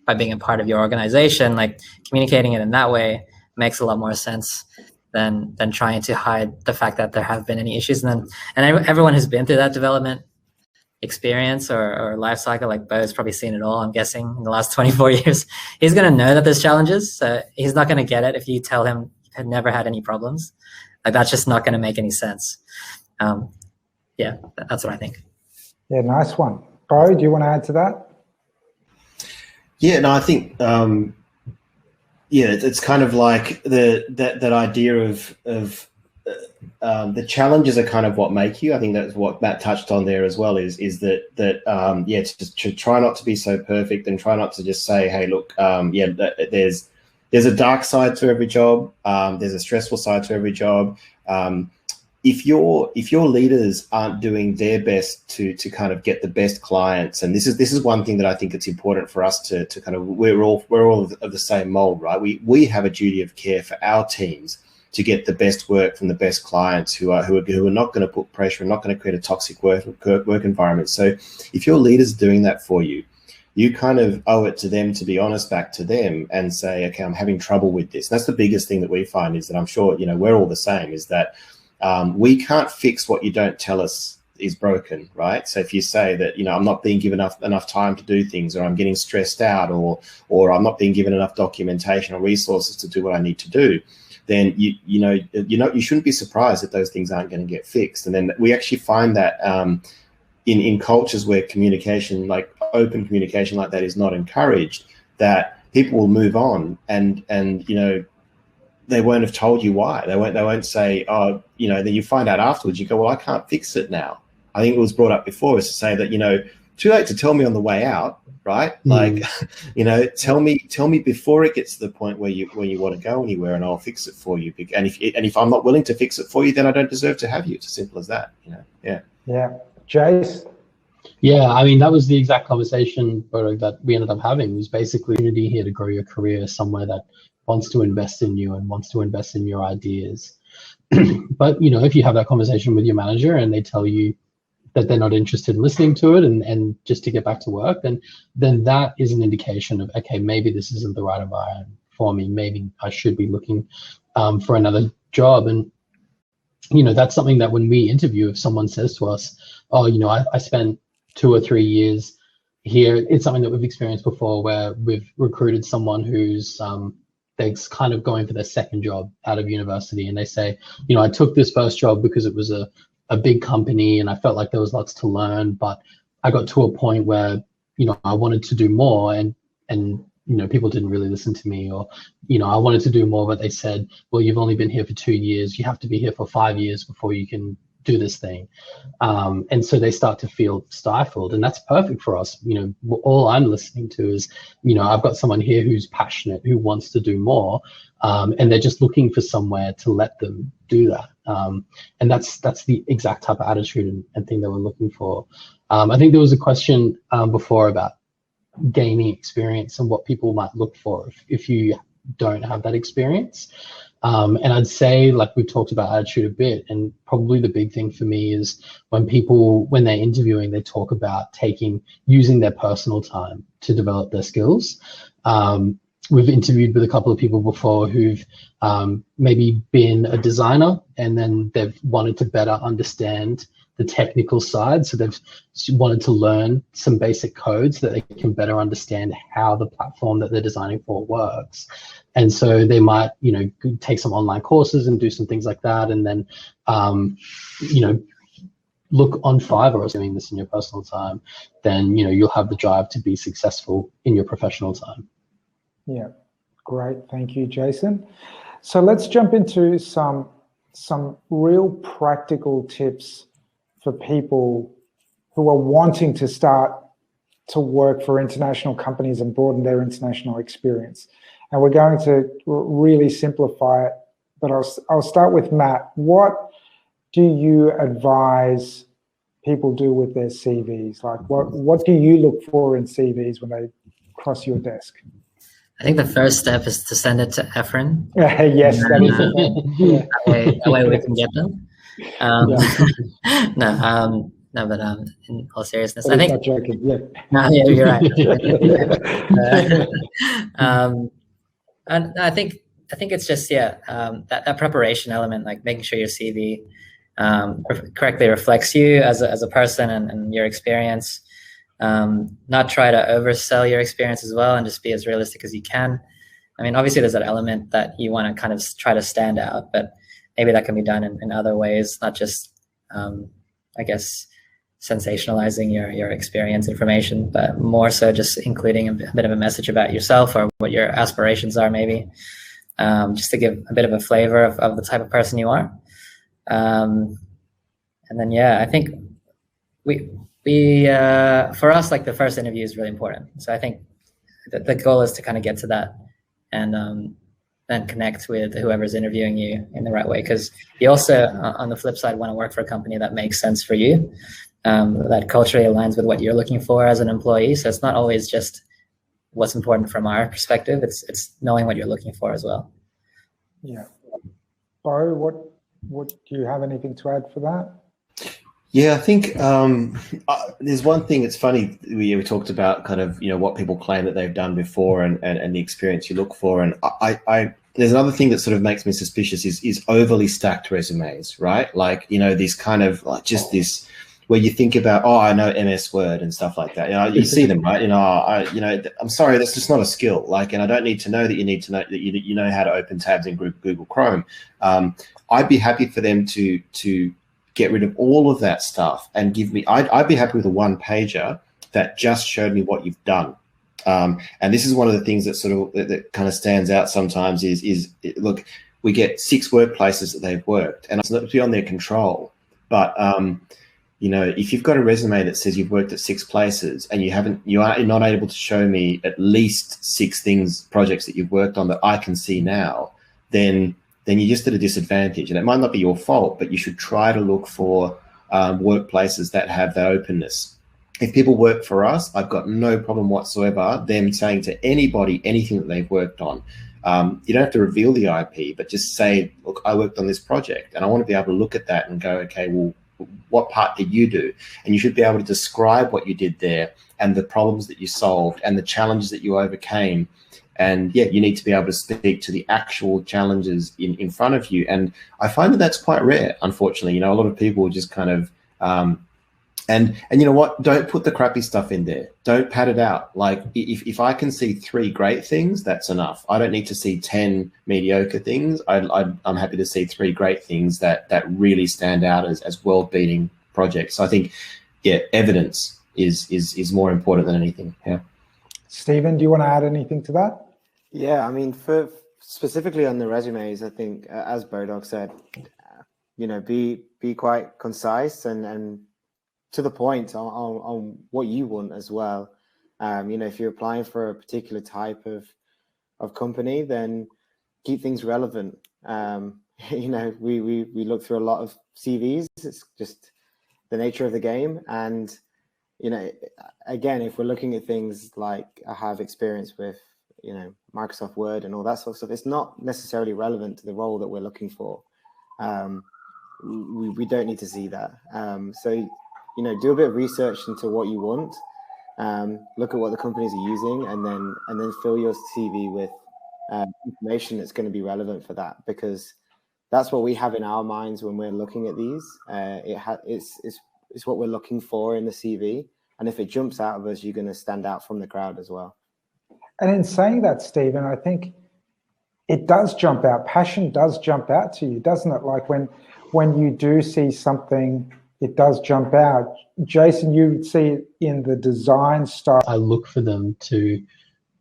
by being a part of your organization. Like communicating it in that way makes a lot more sense than trying to hide the fact that there have been any issues. And everyone who's been through that development experience or life cycle, like Bo's probably seen it all, I'm guessing, in the last 24 years, he's going to know that there's challenges. So he's not going to get it if you tell him you have never had any problems. Like that's just not going to make any sense. That's what I think. Yeah, nice one. Bo, do you want to add to that? Yeah, no, I think it's kind of like that idea of the challenges are kind of what make you. I think that's what Matt touched on there as well. Is to try not to be so perfect and try not to just say, hey, look, there's a dark side to every job. There's a stressful side to every job. If your leaders aren't doing their best to kind of get the best clients, and this is one thing that I think it's important for us to kind of, we're all of the same mold, right? We have a duty of care for our teams to get the best work from the best clients who are not going to put pressure and not going to create a toxic work environment. So if your leaders are doing that for you, you kind of owe it to them to be honest back to them and say, okay, I'm having trouble with this. And that's the biggest thing that we find, is that I'm sure, we're all the same, is that we can't fix what you don't tell us is broken, right? So if you say that, I'm not being given enough time to do things, or I'm getting stressed out, or I'm not being given enough documentation or resources to do what I need to do, then you shouldn't be surprised that those things aren't going to get fixed. And then we actually find that in cultures where communication, like open communication like that, is not encouraged, that people will move on and they won't have told you why. They won't say, oh, then you find out afterwards, you go, well, I can't fix it now. I think it was brought up before, is to say that, too late to tell me on the way out, right? Like, tell me before it gets to the point where you want to go anywhere, and I'll fix it for you. And if I'm not willing to fix it for you, then I don't deserve to have you. It's as simple as that, Yeah. Yeah. Jace? Yeah, I mean, that was the exact conversation that we ended up having. It was basically opportunity here to grow your career, somewhere that wants to invest in you and wants to invest in your ideas. But, if you have that conversation with your manager and they tell you that they're not interested in listening to it and just to get back to work, then that is an indication of, okay, maybe this isn't the right environment for me. Maybe I should be looking for another job. And, that's something that when we interview, if someone says to us, oh, I spent 2 or 3 years here, it's something that we've experienced before, where we've recruited someone who's they're kind of going for their second job out of university, and they say, I took this first job because it was a big company and I felt like there was lots to learn, but I got to a point where, I wanted to do more and people didn't really listen to me, or, I wanted to do more, but they said, well, you've only been here for 2 years. You have to be here for 5 years before you can do this thing. And so they start to feel stifled, and that's perfect for us. All I'm listening to is, I've got someone here who's passionate, who wants to do more, and they're just looking for somewhere to let them do that. And that's the exact type of attitude and thing that we're looking for. I think there was a question before about gaining experience and what people might look for if you don't have that experience. And I'd say, like we've talked about attitude a bit, and probably the big thing for me is when they're interviewing, they talk about using their personal time to develop their skills. We've interviewed with a couple of people before who've maybe been a designer, and then they've wanted to better understand the technical side. So they've wanted to learn some basic code so that they can better understand how the platform that they're designing for works. And so they might, take some online courses and do some things like that. And then, look on Fiverr or doing this in your personal time, then, you'll have the drive to be successful in your professional time. Yeah, great. Thank you, Jason. So let's jump into some real practical tips for people who are wanting to start to work for international companies and broaden their international experience. And we're going to really simplify it, but I'll start with Matt. What do you advise people do with their CVs? Like, what do you look for in CVs when they cross your desk? I think the first step is to send it to Efren. Yes, that is the thing. Yeah. That way we can get them. No, but in all seriousness, I think. Not joking. Yeah. No, yeah, you're right. And I think it's just that preparation element, like making sure your CV correctly reflects you as a person and your experience. Not try to oversell your experience as well, and just be as realistic as you can. I mean, obviously there's that element that you want to kind of try to stand out, but maybe that can be done in other ways, not just, I guess, sensationalizing your experience information, but more so just including a bit of a message about yourself or what your aspirations are, maybe, just to give a bit of a flavor of the type of person you are. And then, I think we for us, like, the first interview is really important. So I think the goal is to kind of get to that and then connect with whoever's interviewing you in the right way, because you also, on the flip side, want to work for a company that makes sense for you, that culturally aligns with what you're looking for as an employee. So it's not always just what's important from our perspective, it's knowing what you're looking for as well. Yeah. Bo, what do you have anything to add for that? Yeah, I think there's one thing that's funny. We talked about kind of, what people claim that they've done before and the experience you look for. And I there's another thing that sort of makes me suspicious is overly stacked resumes, right? Like, this kind of like just this where you think about, I know MS Word and stuff like that. You see them, right? I'm sorry, that's just not a skill. Like, and I don't need to know that you need to know that you know how to open tabs in Google Chrome. I'd be happy for them to get rid of all of that stuff and give me, I'd be happy with a one pager that just showed me what you've done. And this is one of the things that kind of stands out sometimes is look, we get 6 workplaces that they've worked, and it's not beyond their control. But, if you've got a resume that says you've worked at 6 places and you're not able to show me at least 6 projects that you've worked on that I can see now, then you're just at a disadvantage. And it might not be your fault, but you should try to look for workplaces that have the openness. If people work for us, I've got no problem whatsoever them saying to anybody anything that they've worked on. You don't have to reveal the IP, but just say, look, I worked on this project, and I want to be able to look at that and go, okay, well, what part did you do? And you should be able to describe what you did there and the problems that you solved and the challenges that you overcame. And you need to be able to speak to the actual challenges in front of you. And I find that that's quite rare, unfortunately. A lot of people just kind of, and you know what? Don't put the crappy stuff in there. Don't pad it out. Like, if I can see 3 great things, that's enough. I don't need to see 10 mediocre things. I'm happy to see 3 great things that really stand out as world-beating projects. So I think, evidence is more important than anything. Yeah. Stephen, do you want to add anything to that? Yeah, I mean, for specifically on the resumes, I think, as Bodog said, be quite concise and to the point on what you want as well. If you're applying for a particular type of company, then keep things relevant. We look through a lot of CVs. It's just the nature of the game. And, again, if we're looking at things like I have experience with, Microsoft Word and all that sort of stuff, it's not necessarily relevant to the role that we're looking for. We don't need to see that. So, do a bit of research into what you want. Look at what the companies are using, and then fill your CV with information that's going to be relevant for that, because that's what we have in our minds when we're looking at these. It's what we're looking for in the CV, and if it jumps out of us, you're going to stand out from the crowd as well. And in saying that, Stephen, I think it does jump out. Passion does jump out to you, doesn't it? Like when you do see something, it does jump out. Jason, you see it in the design style. I look for them to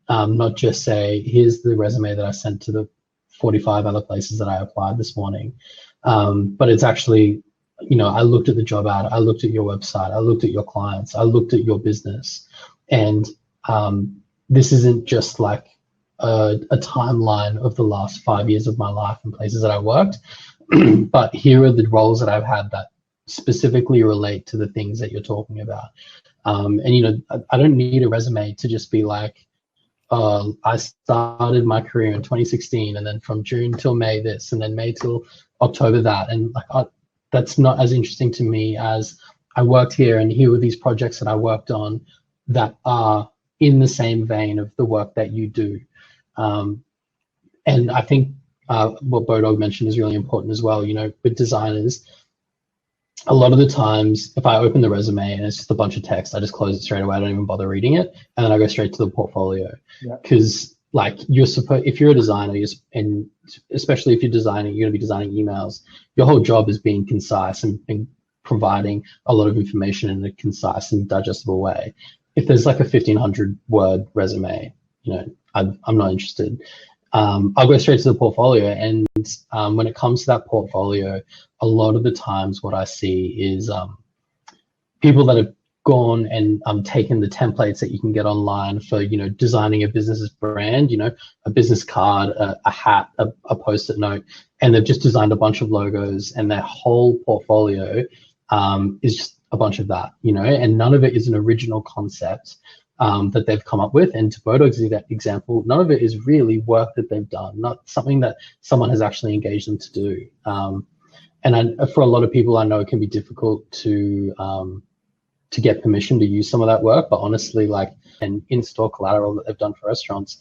not just say, here's the resume that I sent to the 45 other places that I applied this morning, but it's actually, I looked at the job ad, I looked at your website, I looked at your clients, I looked at your business, and this isn't just like a timeline of the last 5 years of my life and places that I worked, but here are the roles that I've had that specifically relate to the things that you're talking about. And I don't need a resume to just be like, I started my career in 2016, and then from June till May this, and then May till October that, and that's not as interesting to me as I worked here, and here were these projects that I worked on that are in the same vein of the work that you do. And I think what Bodog mentioned is really important as well. With designers, a lot of the times, if I open the resume and it's just a bunch of text, I just close it straight away. I don't even bother reading it, and then I go straight to the portfolio. Because if you're a designer, and especially if you're designing, you're going to be designing emails. Your whole job is being concise and providing a lot of information in a concise and digestible way. If there's like a 1,500 word resume, I'm not interested. I'll go straight to the portfolio, and when it comes to that portfolio, a lot of the times what I see is people that have gone and taken the templates that you can get online for designing a business's brand, a business card, a hat, a post-it note, and they've just designed a bunch of logos, and their whole portfolio is just a bunch of that, and none of it is an original concept that they've come up with. And to Bodog's example, none of it is really work that they've done, not something that someone has actually engaged them to do. And for a lot of people, I know it can be difficult to get permission to use some of that work, but honestly, like an in-store collateral that they've done for restaurants.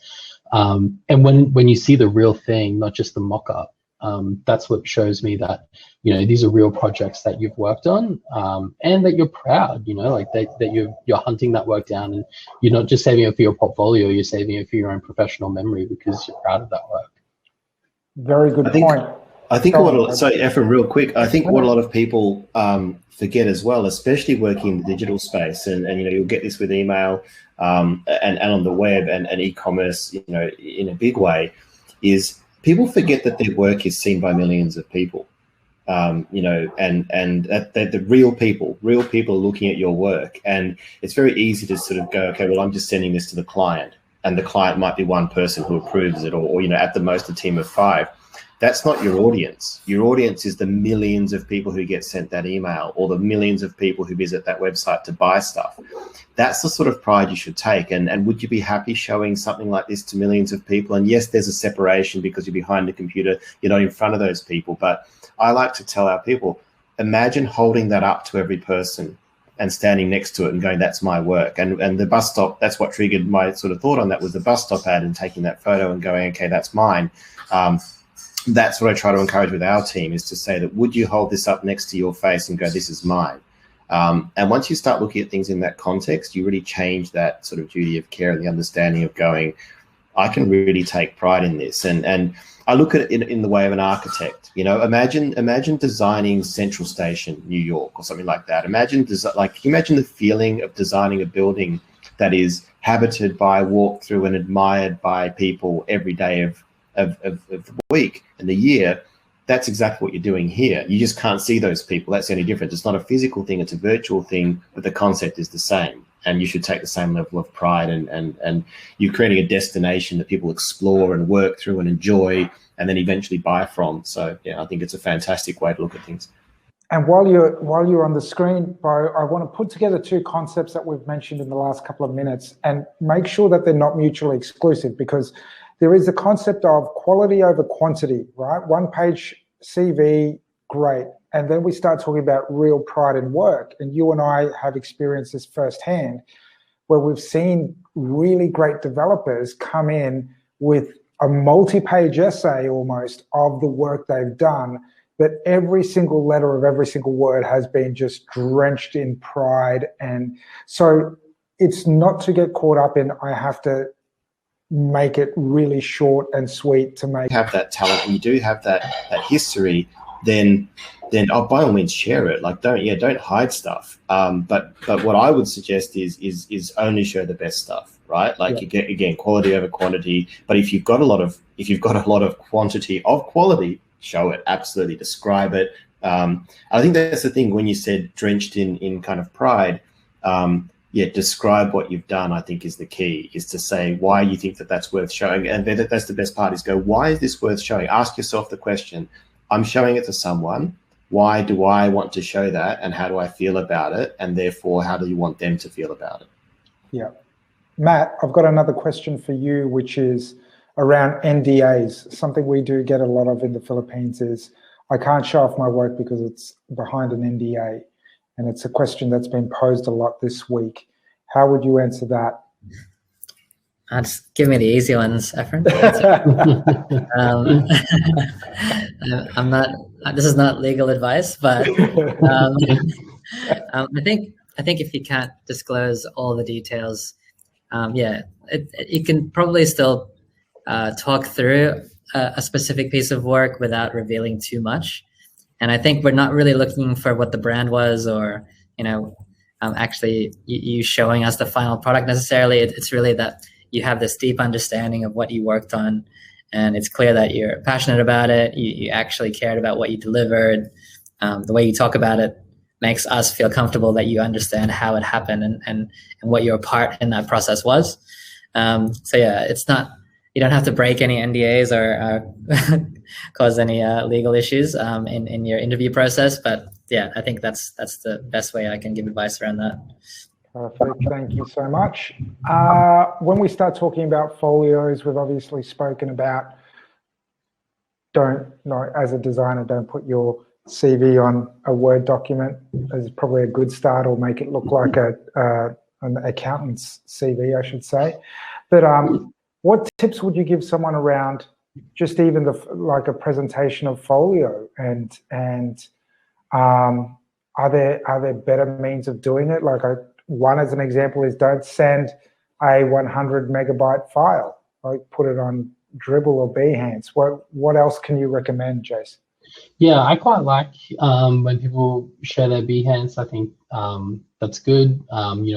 And when you see the real thing, not just the mock-up, that's what shows me that, these are real projects that you've worked on, and that you're proud, that you're hunting that work down, and you're not just saving it for your portfolio, you're saving it for your own professional memory because you're proud of that work. Very good point. I think Ephraim, real quick, I think what a lot of people forget as well, especially working in the digital space, and you'll get this with email and on the web and e-commerce, in a big way, is people forget that their work is seen by millions of people, and that the real people are looking at your work. And it's very easy to sort of go, okay, well, I'm just sending this to the client, and the client might be one person who approves it, or at the most a team of 5. That's not your audience. Your audience is the millions of people who get sent that email, or the millions of people who visit that website to buy stuff. That's the sort of pride you should take. And would you be happy showing something like this to millions of people? And yes, there's a separation because you're behind the computer, you're not in front of those people. But I like to tell our people, imagine holding that up to every person and standing next to it and going, that's my work. And the bus stop, that's what triggered my sort of thought on that, was the bus stop ad, and taking that photo and going, okay, that's mine. That's what I try to encourage with our team, is to say that, would you hold this up next to your face and go, this is mine? And once you start looking at things in that context, you really change that sort of duty of care and the understanding of going, I can really take pride in this. And I look at it in the way of an architect. Imagine designing Central Station, New York, or something like that. Imagine the feeling of designing a building that is habited by, walked through, and admired by people every day of the week and the year. that's exactly what you're doing here. You just can't see those people. That's the only difference. It's not a physical thing, it's a virtual thing, but the concept is the same. And you should take the same level of pride, and you're creating a destination that people explore and work through and enjoy and then eventually buy from. So yeah, I think it's a fantastic way to look at things. And while you're on the screen, Bo, I want to put together two concepts that we've mentioned in the last couple of minutes and make sure that they're not mutually exclusive, because there is the concept of quality over quantity, right? One page CV, great. And then we start talking about real pride in work. And you and I have experienced this firsthand, where we've seen really great developers come in with a multi-page essay almost of the work they've done, but every single letter of every single word has been just drenched in pride. And so it's not to get caught up in, I have to make it really short and sweet to make. Have that talent, and you do have that history, then by all means share it. Like don't hide stuff. But what I would suggest is only show the best stuff, right? Like you get, again, quality over quantity. But if you've got a lot of quantity of quality, show it. Absolutely, describe it. I think that's the thing when you said drenched in kind of pride. Describe what you've done, I think, is the key, is to say why you think that that's worth showing. And that's the best part, is go, why is this worth showing? Ask yourself the question, I'm showing it to someone. Why do I want to show that? And how do I feel about it? And therefore, how do you want them to feel about it? Yeah. Matt, I've got another question for you, which is around NDAs. Something we do get a lot of in the Philippines is, I can't show off my work because it's behind an NDA. And it's a question that's been posed a lot this week. How would you answer that? Just give me the easy ones, Efren. I'm not. This is not legal advice, but I think if you can't disclose all the details, you can probably still talk through a specific piece of work without revealing too much. And I think we're not really looking for what the brand was, or actually you showing us the final product necessarily. It's really that you have this deep understanding of what you worked on, and it's clear that you're passionate about it. You actually cared about what you delivered. The way you talk about it makes us feel comfortable that you understand how it happened and what your part in that process was. It's not, you don't have to break any NDAs or cause any legal issues in your interview process. But yeah, I think that's the best way I can give advice around that. Perfect. Thank you so much. When we start talking about folios, we've obviously spoken about as a designer, don't put your CV on a Word document. Is probably a good start, or make it look like an accountant's CV, I should say. But what tips would you give someone around just even like a presentation of folio, and are there better means of doing it? Like one as an example is, don't send a 100 megabyte file, like put it on Dribble or Behance. What else can you recommend, Jace? Yeah, I quite like when people share their Behance. I think that's good.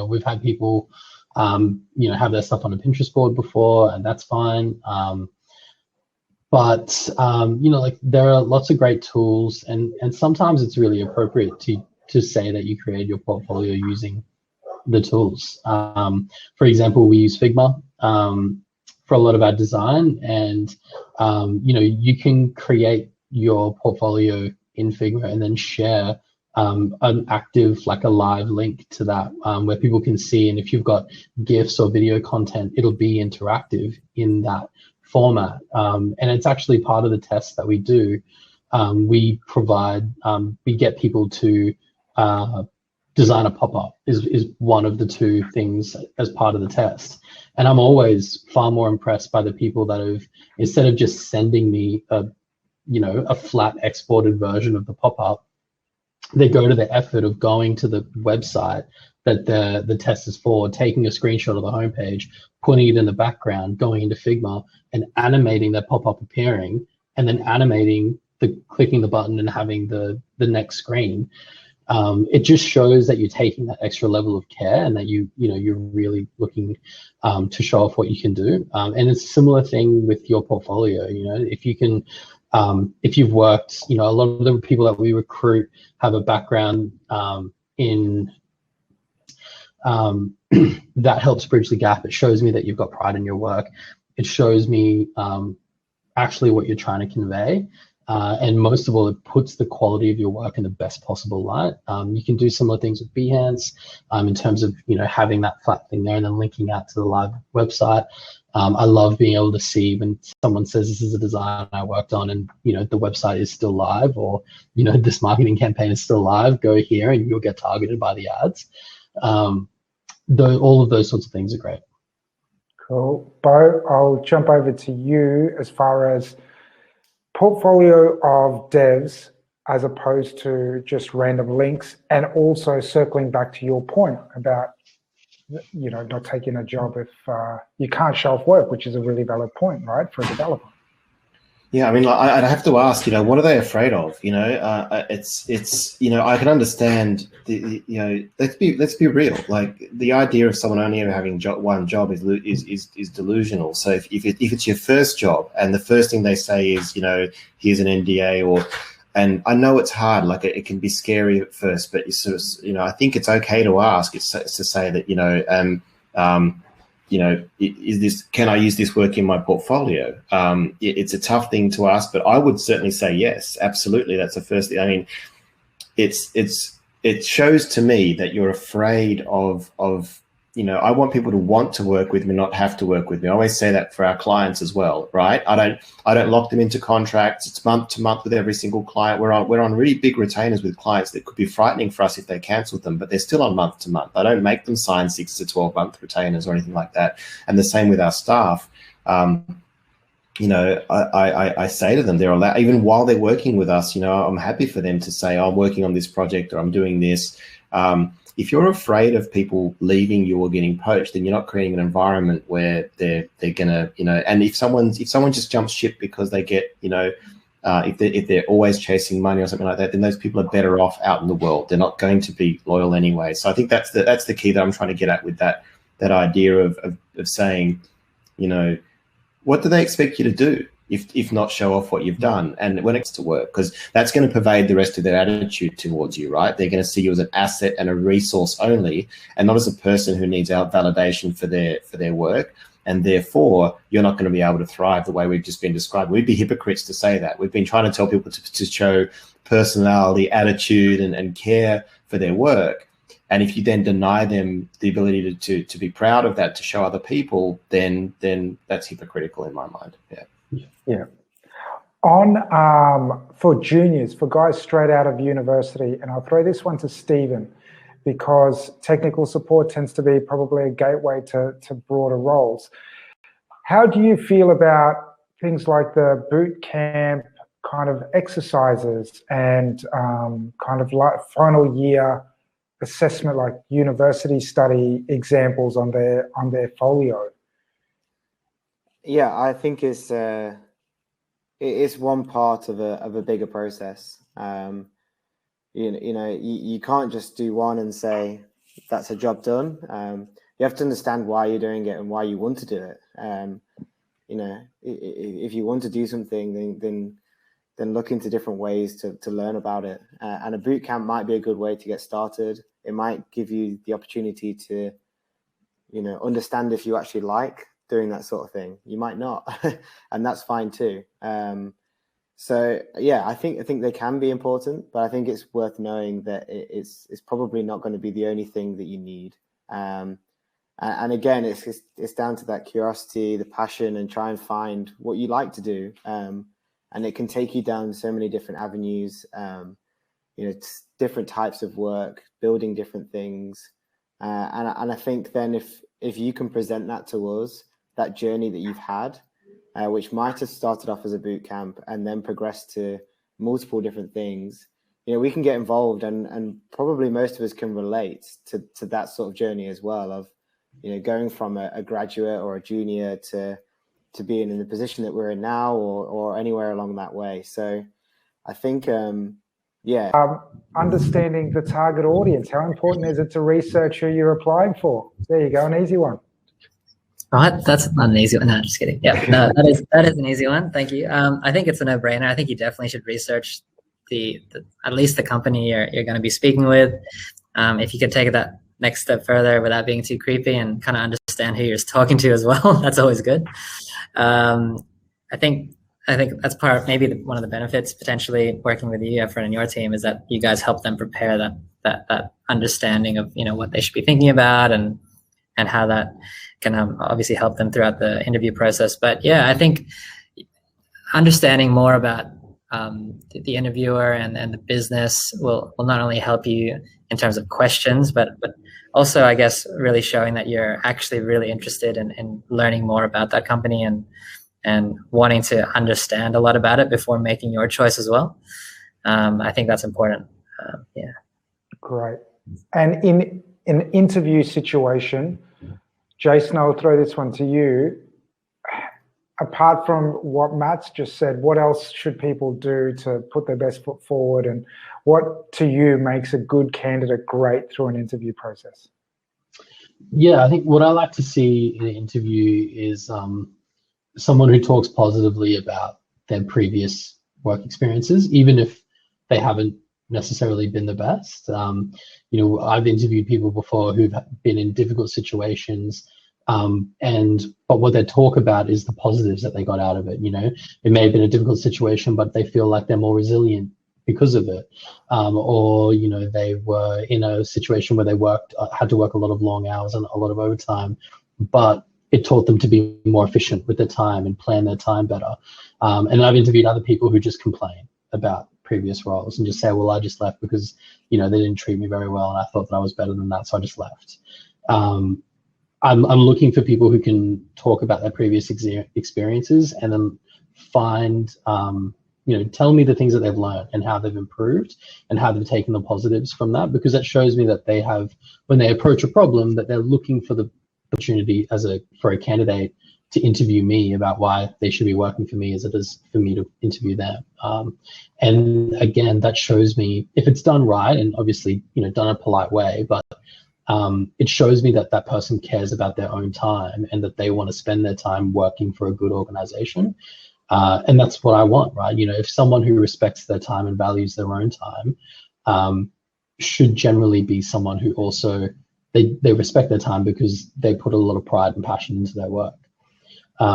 We've had people have their stuff on a Pinterest board before, and that's fine. But there are lots of great tools, and sometimes it's really appropriate to say that you created your portfolio using the tools. For example, we use Figma for a lot of our design, and you can create your portfolio in Figma and then share an active, like a live link to that, where people can see. And if you've got GIFs or video content, it'll be interactive in that format. And it's actually part of the test that we do. We get people to design a pop-up is one of the two things as part of the test. And I'm always far more impressed by the people that have, instead of just sending me a flat exported version of the pop-up, they go to the effort of going to the website that the test is for, taking a screenshot of the homepage, putting it in the background, going into Figma and animating that pop-up appearing, and then animating clicking the button and having the next screen. It just shows that you're taking that extra level of care, and that you're really looking to show off what you can do. And it's a similar thing with your portfolio. If you can if you've worked, a lot of the people that we recruit have a background in that helps bridge the gap. It shows me that you've got pride in your work. It shows me actually what you're trying to convey. And most of all, it puts the quality of your work in the best possible light. You can do similar things with Behance in terms of, having that flat thing there and then linking out to the live website. I love being able to see when someone says this is a design I worked on and, the website is still live, or, this marketing campaign is still live, go here and you'll get targeted by the ads. All of those sorts of things are great. Cool. Bo, I'll jump over to you as far as portfolio of devs as opposed to just random links, and also circling back to your point about not taking a job if you can't show off work, which is a really valid point, right, for a developer. Yeah, I mean, I'd have to ask, what are they afraid of? It's I can understand let's be real. Like, the idea of someone only ever having one job is delusional. So if it's your first job and the first thing they say is, here's an NDA, and I know it's hard, like it can be scary at first, but I think it's okay to ask. It's to say that, can I use this work in my portfolio? It's a tough thing to ask, but I would certainly say yes, absolutely. That's the first thing. I mean, it shows to me that you're afraid of I want people to want to work with me, not have to work with me. I always say that for our clients as well, right? I don't lock them into contracts. It's month to month with every single client. We're on really big retainers with clients that could be frightening for us if they cancelled them, but they're still on month to month. I don't make them sign 6 to 12 month retainers or anything like that. And the same with our staff. I say to them, they're allowed, even while they're working with us, I'm happy for them to say, I'm working on this project or I'm doing this. If you're afraid of people leaving you or getting poached, then you're not creating an environment where they're gonna, and if someone just jumps ship because they get, if they're always chasing money or something like that, then those people are better off out in the world. They're not going to be loyal anyway. So I think that's the key that I'm trying to get at with that idea of saying, what do they expect you to do? If not show off what you've done, and when it's to work, because that's going to pervade the rest of their attitude towards you, right? They're going to see you as an asset and a resource only, and not as a person who needs our validation for their work. And therefore, you're not going to be able to thrive the way we've just been described. We'd be hypocrites to say that. We've been trying to tell people to show personality, attitude, and care for their work. And if you then deny them the ability to be proud of that, to show other people, then that's hypocritical in my mind. Yeah. On for juniors, for guys straight out of university, and I'll throw this one to Stephen, because technical support tends to be probably a gateway to broader roles. How do you feel about things like the boot camp kind of exercises and kind of like final year assessment, like university study examples on their folio? Yeah, I think it's one part of a bigger process. You can't just do one and say that's a job done. You have to understand why you're doing it and why you want to do it. If you want to do something, then look into different ways to learn about it. And a boot camp might be a good way to get started. It might give you the opportunity to, understand if you actually like doing that sort of thing. You might not, and that's fine too. So yeah, I think they can be important, but I think it's worth knowing that it's probably not going to be the only thing that you need. And again, it's down to that curiosity, the passion, and try and find what you like to do. And it can take you down so many different avenues. Different types of work, building different things. And I think then if you can present that to us, that journey that you've had, which might have started off as a boot camp and then progressed to multiple different things, we can get involved, and probably most of us can relate to that sort of journey as well, of going from a graduate or a junior to being in the position that we're in now, or anywhere along that way. So I think understanding the target audience, how important is it to research who you're applying for? There you go, an easy one. Oh, that's not an easy one. No, just kidding. Yeah, no, that is an easy one. Thank you. I think it's a no-brainer. I think you definitely should research the at least the company you're going to be speaking with. If you could take that next step further without being too creepy and kind of understand who you're talking to as well, that's always good. I think that's maybe one of the benefits potentially working with you, Efren, and your team is that you guys help them prepare that understanding of what they should be thinking about and how that can obviously help them throughout the interview process. But yeah, I think understanding more about the interviewer and the business will not only help you in terms of questions, but also, I guess, really showing that you're actually really interested in learning more about that company and wanting to understand a lot about it before making your choice as well. I think that's important. Yeah. Great. And in an interview situation, Jason, I'll throw this one to you. Apart from what Matt's just said, what else should people do to put their best foot forward, and what to you makes a good candidate great through an interview process? Yeah, I think what I like to see in an interview is someone who talks positively about their previous work experiences, even if they haven't necessarily been the best. I've interviewed people before who've been in difficult situations, but what they talk about is the positives that they had out of it. It may have been a difficult situation, but they feel like they're more resilient because of it. Or they were in a situation where they had to work a lot of long hours and a lot of overtime, but it taught them to be more efficient with their time and plan their time better. And I've interviewed other people who just complain about previous roles and just say, well, I just left because they didn't treat me very well and I thought that I was better than that, so I just left. I'm looking for people who can talk about their previous experiences and then find tell me the things that they've learned and how they've improved and how they've taken the positives from that, because that shows me that they have, when they approach a problem, that they're looking for the opportunity for a candidate to interview me about why they should be working for me as it is for me to interview them. And again, that shows me, if it's done right and obviously done in a polite way, but it shows me that that person cares about their own time and that they want to spend their time working for a good organization. And that's what I want, right? If someone who respects their time and values their own time should generally be someone who also, they respect their time because they put a lot of pride and passion into their work.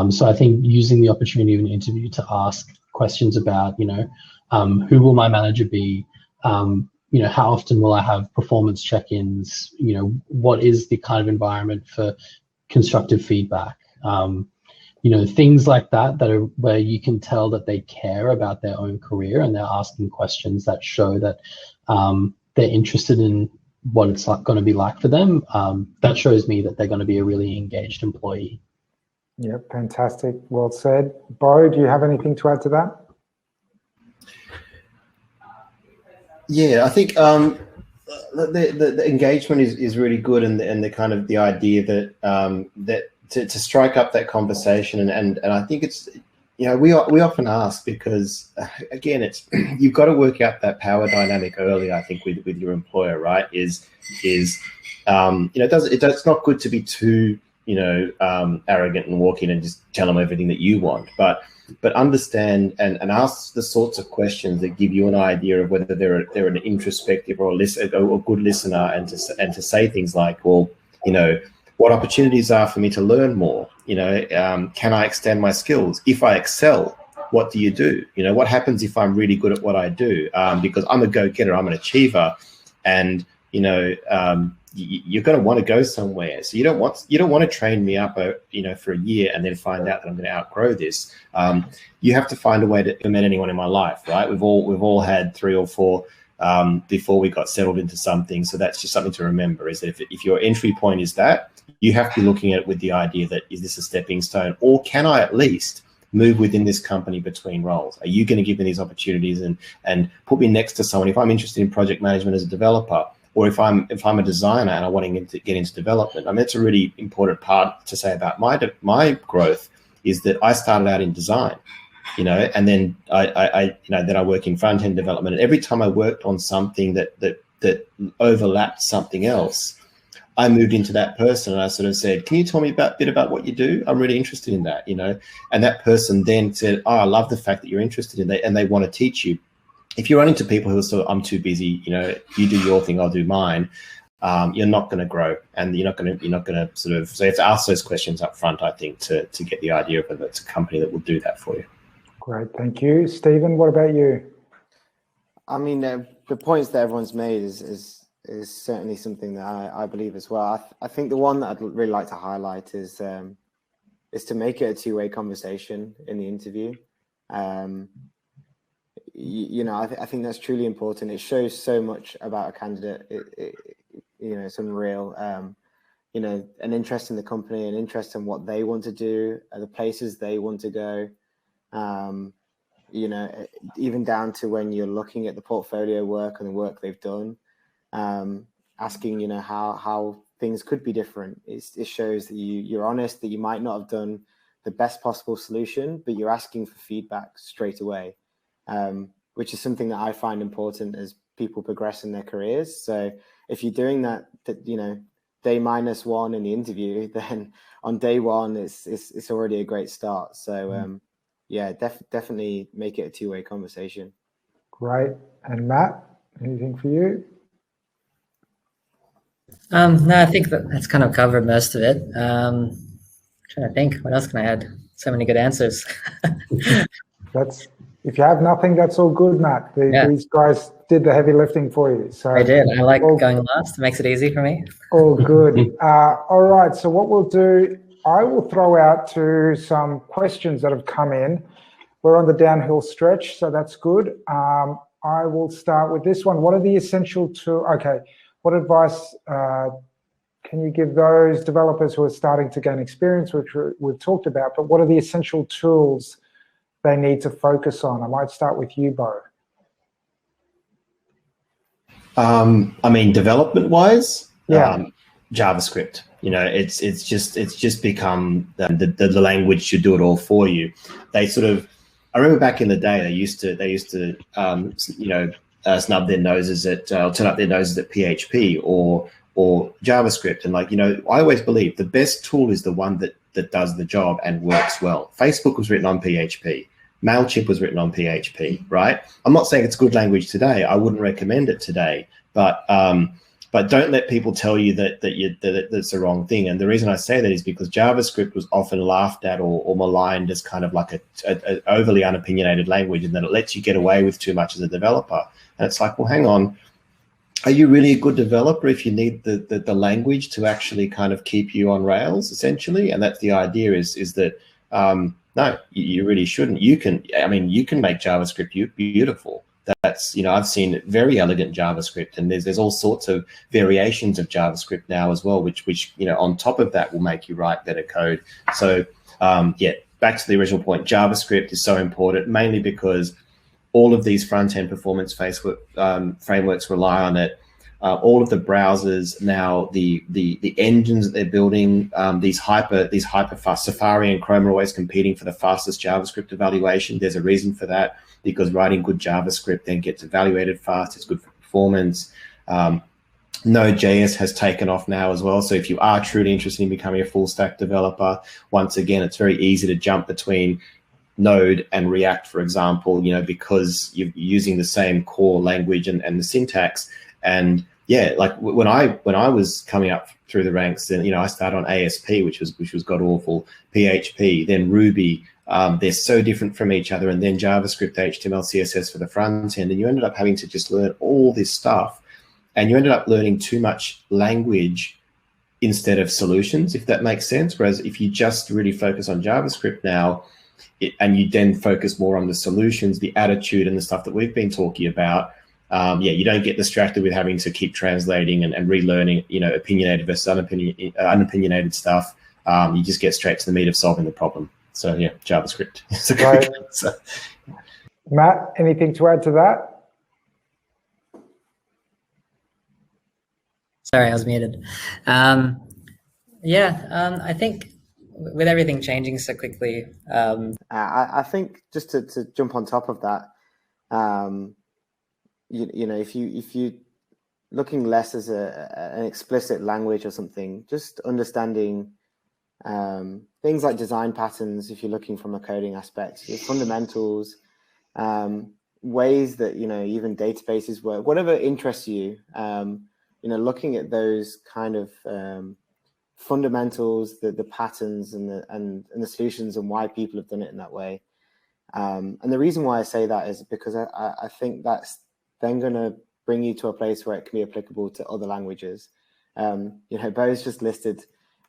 So I think using the opportunity of an interview to ask questions about, who will my manager be? How often will I have performance check-ins? What is the kind of environment for constructive feedback? Things like that are where you can tell that they care about their own career and they're asking questions that show that they're interested in what it's going to be like for them. That shows me that they're going to be a really engaged employee. Yeah, fantastic. Well said. Bo, do you have anything to add to that? Yeah, I think the engagement is really good, and the kind of the idea that to strike up that conversation, and I think it's we often ask because again it's you've got to work out that power dynamic early. I think with your employer, right? It's not good to be too arrogant and walk in and just tell them everything that you want, but understand and ask the sorts of questions that give you an idea of whether they're an introspective or a good listener, and to say things like, well, what opportunities are for me to learn more? Can I extend my skills? If I excel, what do you do? What happens if I'm really good at what I do? Because I'm a go-getter, I'm an achiever, and you're going to want to go somewhere. So you don't want to train me up, for a year and then find out that I'm going to outgrow this. You have to find a way to implement anyone in my life, right? We've all had 3 or 4 before we got settled into something. So that's just something to remember, is that if your entry point is that, you have to be looking at it with the idea that, is this a stepping stone, or can I at least move within this company between roles? Are you going to give me these opportunities and put me next to someone? If I'm interested in project management as a developer, or if I'm a designer and I'm wanting to get into development, I mean, it's a really important part to say about my growth, is that I started out in design, and then I work in front end development. And every time I worked on something that overlapped something else, I moved into that person and I sort of said, can you tell me a bit about what you do? I'm really interested in that, you know. And that person then said, oh, I love the fact that you're interested in that, and they want to teach you. If you run into people who are sort of, I'm too busy, you know, you do your thing, I'll do mine, you're not going to grow, and you're not going to sort of, so you have to ask those questions up front, I think, to get the idea of whether it's a company that will do that for you. Great, thank you. Stephen, what about you? I mean, the points that everyone's made is certainly something that I believe as well. I think the one that I'd really like to highlight is to make it a two-way conversation in the interview. You know, I think that's truly important. It shows so much about a candidate. You know, it's unreal. You know, an interest in the company, an interest in what they want to do, the places they want to go. You know, even down to when you're looking at the portfolio work and the work they've done, asking, you know, how things could be different. It shows that you're honest, that you might not have done the best possible solution, but you're asking for feedback straight away, which is something that I find important as people progress in their careers. So if you're doing that, you know, day -1 in the interview, then on day one, it's already a great start. So yeah, definitely make it a two-way conversation. Great. And Matt, anything for you? No, I think that's kind of covered most of it. I'm trying to think, what else can I add? So many good answers. That's, if you have nothing, that's all good, Matt. These guys did the heavy lifting for you. So I did. I like going last. It makes it easy for me. All good. All right. So what we'll do, I will throw out to some questions that have come in. We're on the downhill stretch, so that's good. I will start with this one. What are the essential tools? Okay. What advice can you give those developers who are starting to gain experience, which we've talked about, but what are the essential tools they need to focus on? I might start with you, Bo. I mean, development-wise, yeah, JavaScript. You know, it's just become the language to do it all for you. They sort of, I remember back in the day, they used to you know, snub their noses at, turn up their noses at PHP or JavaScript, and like, you know, I always believe the best tool is the one that does the job and works well. Facebook was written on PHP. MailChimp was written on PHP, right? I'm not saying it's a good language today. I wouldn't recommend it today, but don't let people tell you that that's the wrong thing. And the reason I say that is because JavaScript was often laughed at or maligned as kind of like a overly unopinionated language, and that it lets you get away with too much as a developer. And it's like, well, hang on. Are you really a good developer if you need the language to actually kind of keep you on rails, essentially? And that's the idea is that, no, you really shouldn't. You can make JavaScript beautiful. That's, you know, I've seen very elegant JavaScript, and there's all sorts of variations of JavaScript now as well, which you know, on top of that will make you write better code. So yeah, back to the original point, JavaScript is so important, mainly because all of these front-end performance frameworks rely on it. All of the browsers now, the engines that they're building, these hyper fast, Safari and Chrome are always competing for the fastest JavaScript evaluation. There's a reason for that, because writing good JavaScript then gets evaluated fast. It's good for performance. Node.js has taken off now as well. So if you are truly interested in becoming a full stack developer, once again, it's very easy to jump between Node and React, for example, you know, because you're using the same core language and the syntax. And yeah, like when I was coming up through the ranks, then, you know, I started on ASP, which was god awful, PHP, then Ruby. They're so different from each other, and then JavaScript, HTML, CSS for the front end, and you ended up having to just learn all this stuff, and you ended up learning too much language instead of solutions, if that makes sense. Whereas if you just really focus on JavaScript now, and you then focus more on the solutions, the attitude, and the stuff that we've been talking about, yeah, you don't get distracted with having to keep translating and relearning, you know, opinionated versus unopinionated stuff. You just get straight to the meat of solving the problem. So yeah, JavaScript. It's a great answer. Matt, anything to add to that? Sorry, I was muted. Yeah, I think with everything changing so quickly, I think just to jump on top of that, you know, if you looking less as an explicit language or something, just understanding things like design patterns, if you're looking from a coding aspect, your fundamentals, ways that, even databases work, whatever interests you, looking at those kind of fundamentals, the patterns and the solutions and why people have done it in that way. And the reason why I say that is because I think that's then going to bring you to a place where it can be applicable to other languages. Bo's just listed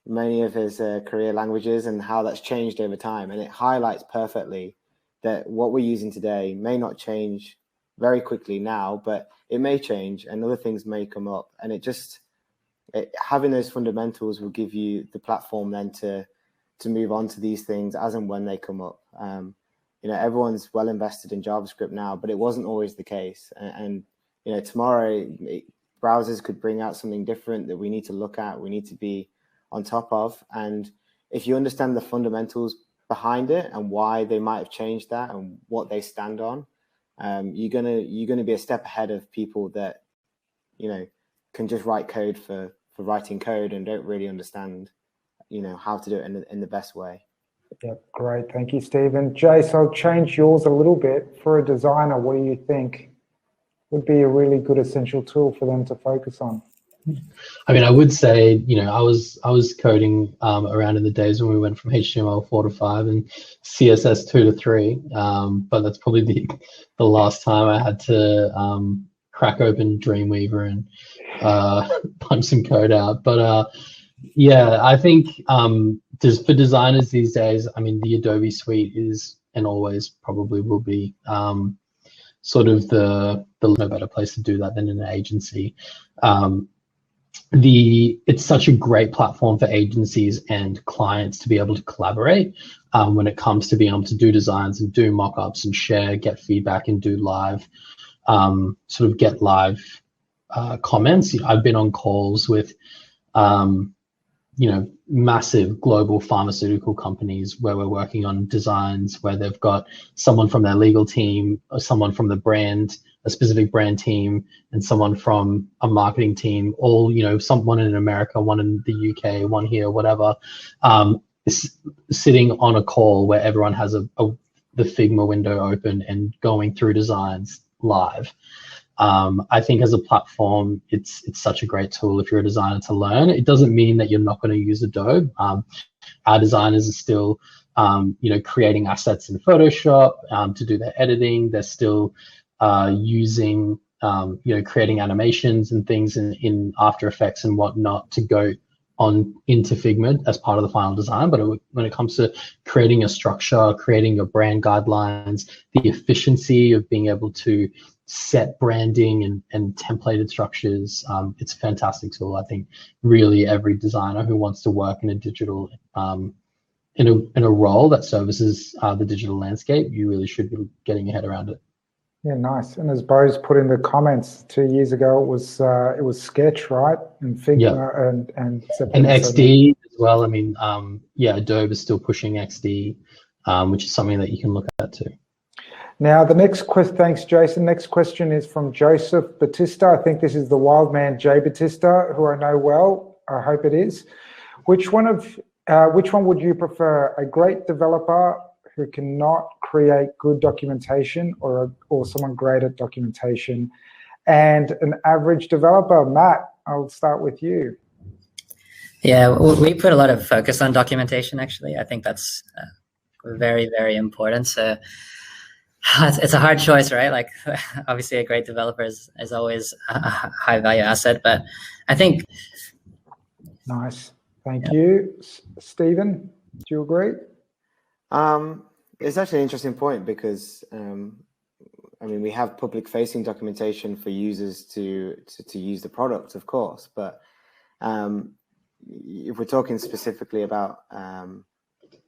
many of his career languages and how that's changed over time. And it highlights perfectly that what we're using today may not change very quickly now, but it may change and other things may come up. And having those fundamentals will give you the platform then to move on to these things as and when they come up. Everyone's well invested in JavaScript now, but it wasn't always the case. And tomorrow browsers could bring out something different that we need to look at, we need to be on top of. And if you understand the fundamentals behind it and why they might have changed that and what they stand on, you're gonna be a step ahead of people that can just write code for writing code and don't really understand how to do it in the best way. Yeah, great. Thank you, Stephen. Jace, I'll change yours a little bit. For a designer, what do you think would be a really good essential tool for them to focus on? I mean, I would say, I was coding around in the days when we went from HTML 4 to 5 and CSS 2 to 3, but that's probably the last time I had to crack open Dreamweaver and punch some code out. But yeah, I think just for designers these days, I mean, the Adobe suite is and always probably will be sort of the no better place to do that than in an agency. It's such a great platform for agencies and clients to be able to collaborate when it comes to being able to do designs and do mock-ups and share, get feedback and do live, sort of get live comments. I've been on calls with massive global pharmaceutical companies where we're working on designs where they've got someone from their legal team, or someone from the brand, a specific brand team, and someone from a marketing team, all, someone in America, one in the UK, one here, whatever, sitting on a call where everyone has the Figma window open and going through designs live. I think as a platform, it's such a great tool if you're a designer to learn. It doesn't mean that you're not going to use Adobe. Our designers are still, creating assets in Photoshop to do their editing. They're still using, creating animations and things in After Effects and whatnot to go on into Figma as part of the final design. But when it comes to creating a structure, creating your brand guidelines, the efficiency of being able to set branding and templated structures, it's a fantastic tool. I think really every designer who wants to work in a digital in a role that services the digital landscape, you really should be getting your head around it. Yeah, nice. And as Bo's put in the comments, 2 years ago it was Sketch, right? And Figma and XD as well. I mean, Adobe is still pushing XD, which is something that you can look at too. Now, the next question, thanks, Jason. Next question is from Joseph Batista. I think this is the wild man, Jay Batista, who I know well. I hope it is. Which one would you prefer? A great developer who cannot create good documentation, or someone great at documentation, and an average developer? Matt, I'll start with you. Yeah, we put a lot of focus on documentation, actually. I think that's very, very important. So it's a hard choice, right? Like, obviously a great developer is always a high value asset, but I think. Nice, thank you. Stephen, do you agree? It's actually an interesting point because, we have public facing documentation for users to use the product, of course, but if we're talking specifically about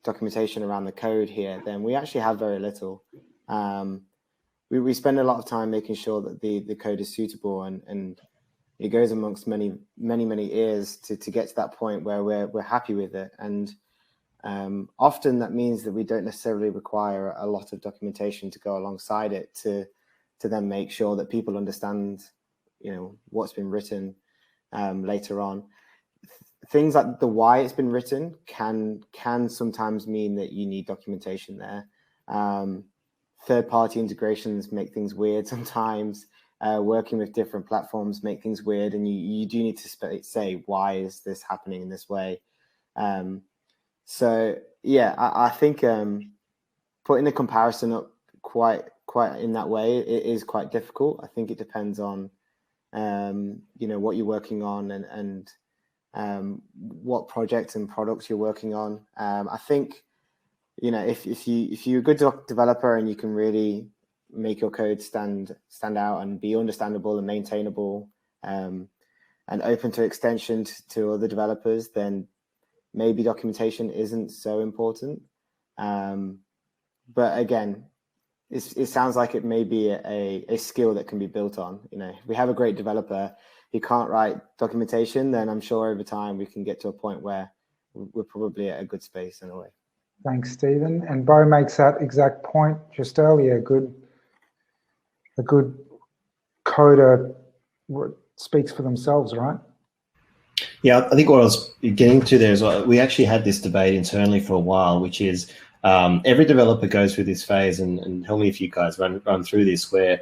documentation around the code here, then we actually have very little. We spend a lot of time making sure that the code is suitable and it goes amongst many ears to get to that point where we're happy with it. And often that means that we don't necessarily require a lot of documentation to go alongside it to then make sure that people understand what's been written later on. Things like the why it's been written can sometimes mean that you need documentation there. Third-party integrations make things weird sometimes. Working with different platforms make things weird, and you do need to say, why is this happening in this way? So yeah, I think putting the comparison up quite in that way, it is quite difficult. I think it depends on what you're working on and what projects and products you're working on. I think if you're a good developer and you can really make your code stand out and be understandable and maintainable, and open to extension to other developers, then maybe documentation isn't so important. But again, it sounds like it may be a skill that can be built on. If we have a great developer who can't write documentation, then I'm sure over time we can get to a point where we're probably at a good space in a way. Thanks, Stephen. And Bo makes that exact point just earlier. A good coder speaks for themselves, right? Yeah, I think what I was getting to there is we actually had this debate internally for a while, which is every developer goes through this phase, and tell me if you guys run through this, where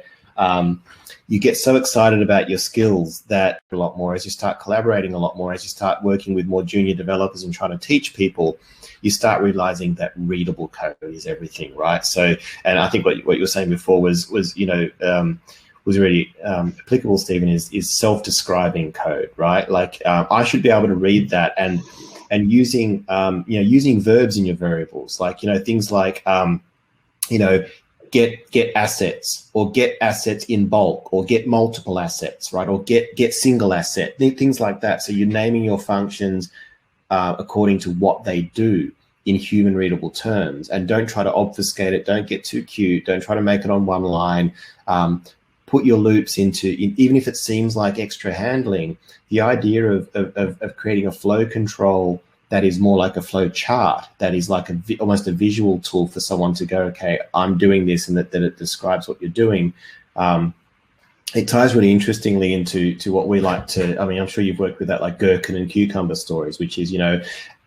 you get so excited about your skills that a lot more as you start collaborating a lot more, as you start working with more junior developers and trying to teach people, you start realizing that readable code is everything, right? So, and I think what you were saying before was really applicable, Stephen, is self-describing code, right? Like I should be able to read that and using using verbs in your variables, like things like get assets, or get assets in bulk, or get multiple assets, right? Or get single asset, things like that. So you're naming your functions according to what they do in human readable terms, and don't try to obfuscate it. Don't get too cute. Don't try to make it on one line. Put your loops into, even if it seems like extra handling, the idea of creating a flow control that is more like a flow chart, that is like almost a visual tool for someone to go, okay, I'm doing this, and that it describes what you're doing. It ties really interestingly into what we like to, I'm sure you've worked with that, like gherkin and cucumber stories, which is,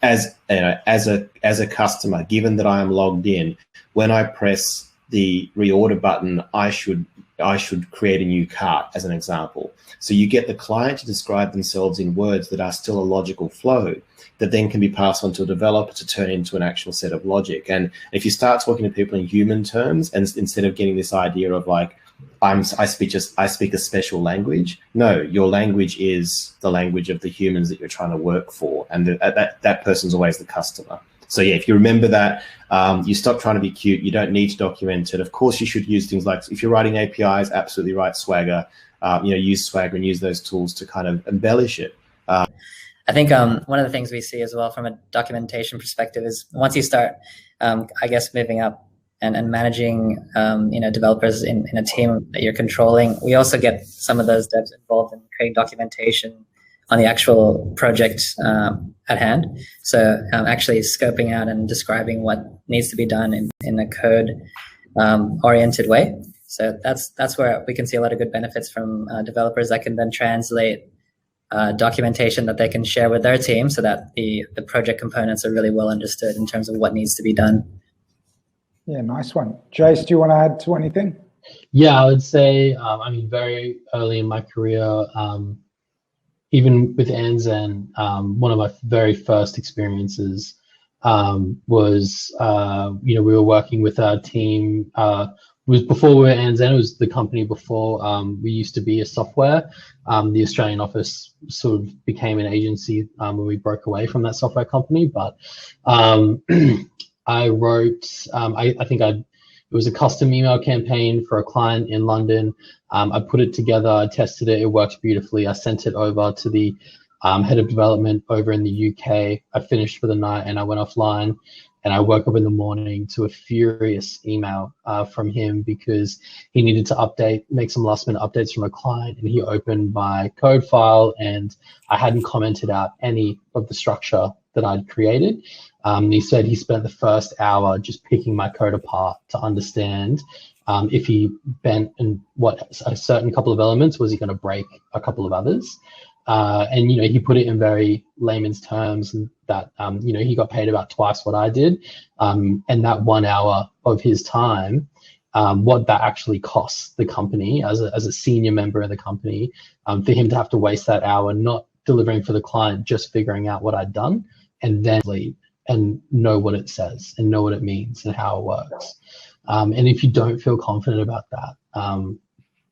as a customer, given that I am logged in, when I press the reorder button, I should create a new cart, as an example. So you get the client to describe themselves in words that are still a logical flow, that then can be passed on to a developer to turn into an actual set of logic. And if you start talking to people in human terms, and instead of getting this idea of like, I speak a special language. No, your language is the language of the humans that you're trying to work for, and that person's always the customer. So yeah, if you remember that, you stop trying to be cute. You don't need to document it. Of course, you should use things like, if you're writing APIs, absolutely write Swagger. Use Swagger and use those tools to kind of embellish it. I think one of the things we see as well from a documentation perspective is once you start, moving up and managing, developers in a team that you're controlling, we also get some of those devs involved in creating documentation on the actual project at hand. So actually scoping out and describing what needs to be done in a code oriented way. So that's where we can see a lot of good benefits from developers that can then translate documentation that they can share with their team, so that the project components are really well understood in terms of what needs to be done. Yeah, nice one. Jace, do you want to add to anything? Yeah, I would say, very early in my career, even with Anzen, one of my very first experiences was, we were working with our team. It was before we were Anzen, it was the company before we used to be a software. The Australian office sort of became an agency when we broke away from that software company. But I wrote, it was a custom email campaign for a client in London. I put it together, I tested it, it worked beautifully. I sent it over to the head of development over in the UK. I finished for the night and I went offline, and I woke up in the morning to a furious email from him because he needed to make some last minute updates from a client, and he opened my code file and I hadn't commented out any of the structure that I'd created. He said he spent the first hour just picking my code apart to understand if he bent and what a certain couple of elements, was he going to break a couple of others? And, he put it in very layman's terms that, he got paid about twice what I did. And that 1 hour of his time, what that actually costs the company as a senior member of the company, for him to have to waste that hour not delivering for the client, just figuring out what I'd done, and then leave and know what it says and know what it means and how it works. And if you don't feel confident about that,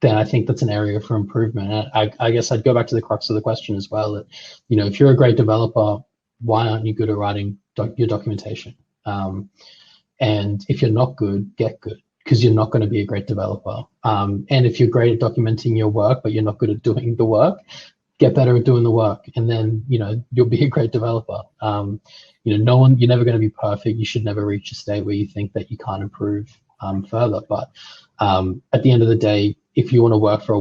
then I think that's an area for improvement. I guess I'd go back to the crux of the question as well. That, if you're a great developer, why aren't you good at writing your documentation? And if you're not good, get good, because you're not going to be a great developer. And if you're great at documenting your work, but you're not good at doing the work, get better at doing the work, and then you'll be a great developer. You're never going to be perfect. You should never reach a state where you think that you can't improve further. But at the end of the day, if you want to work for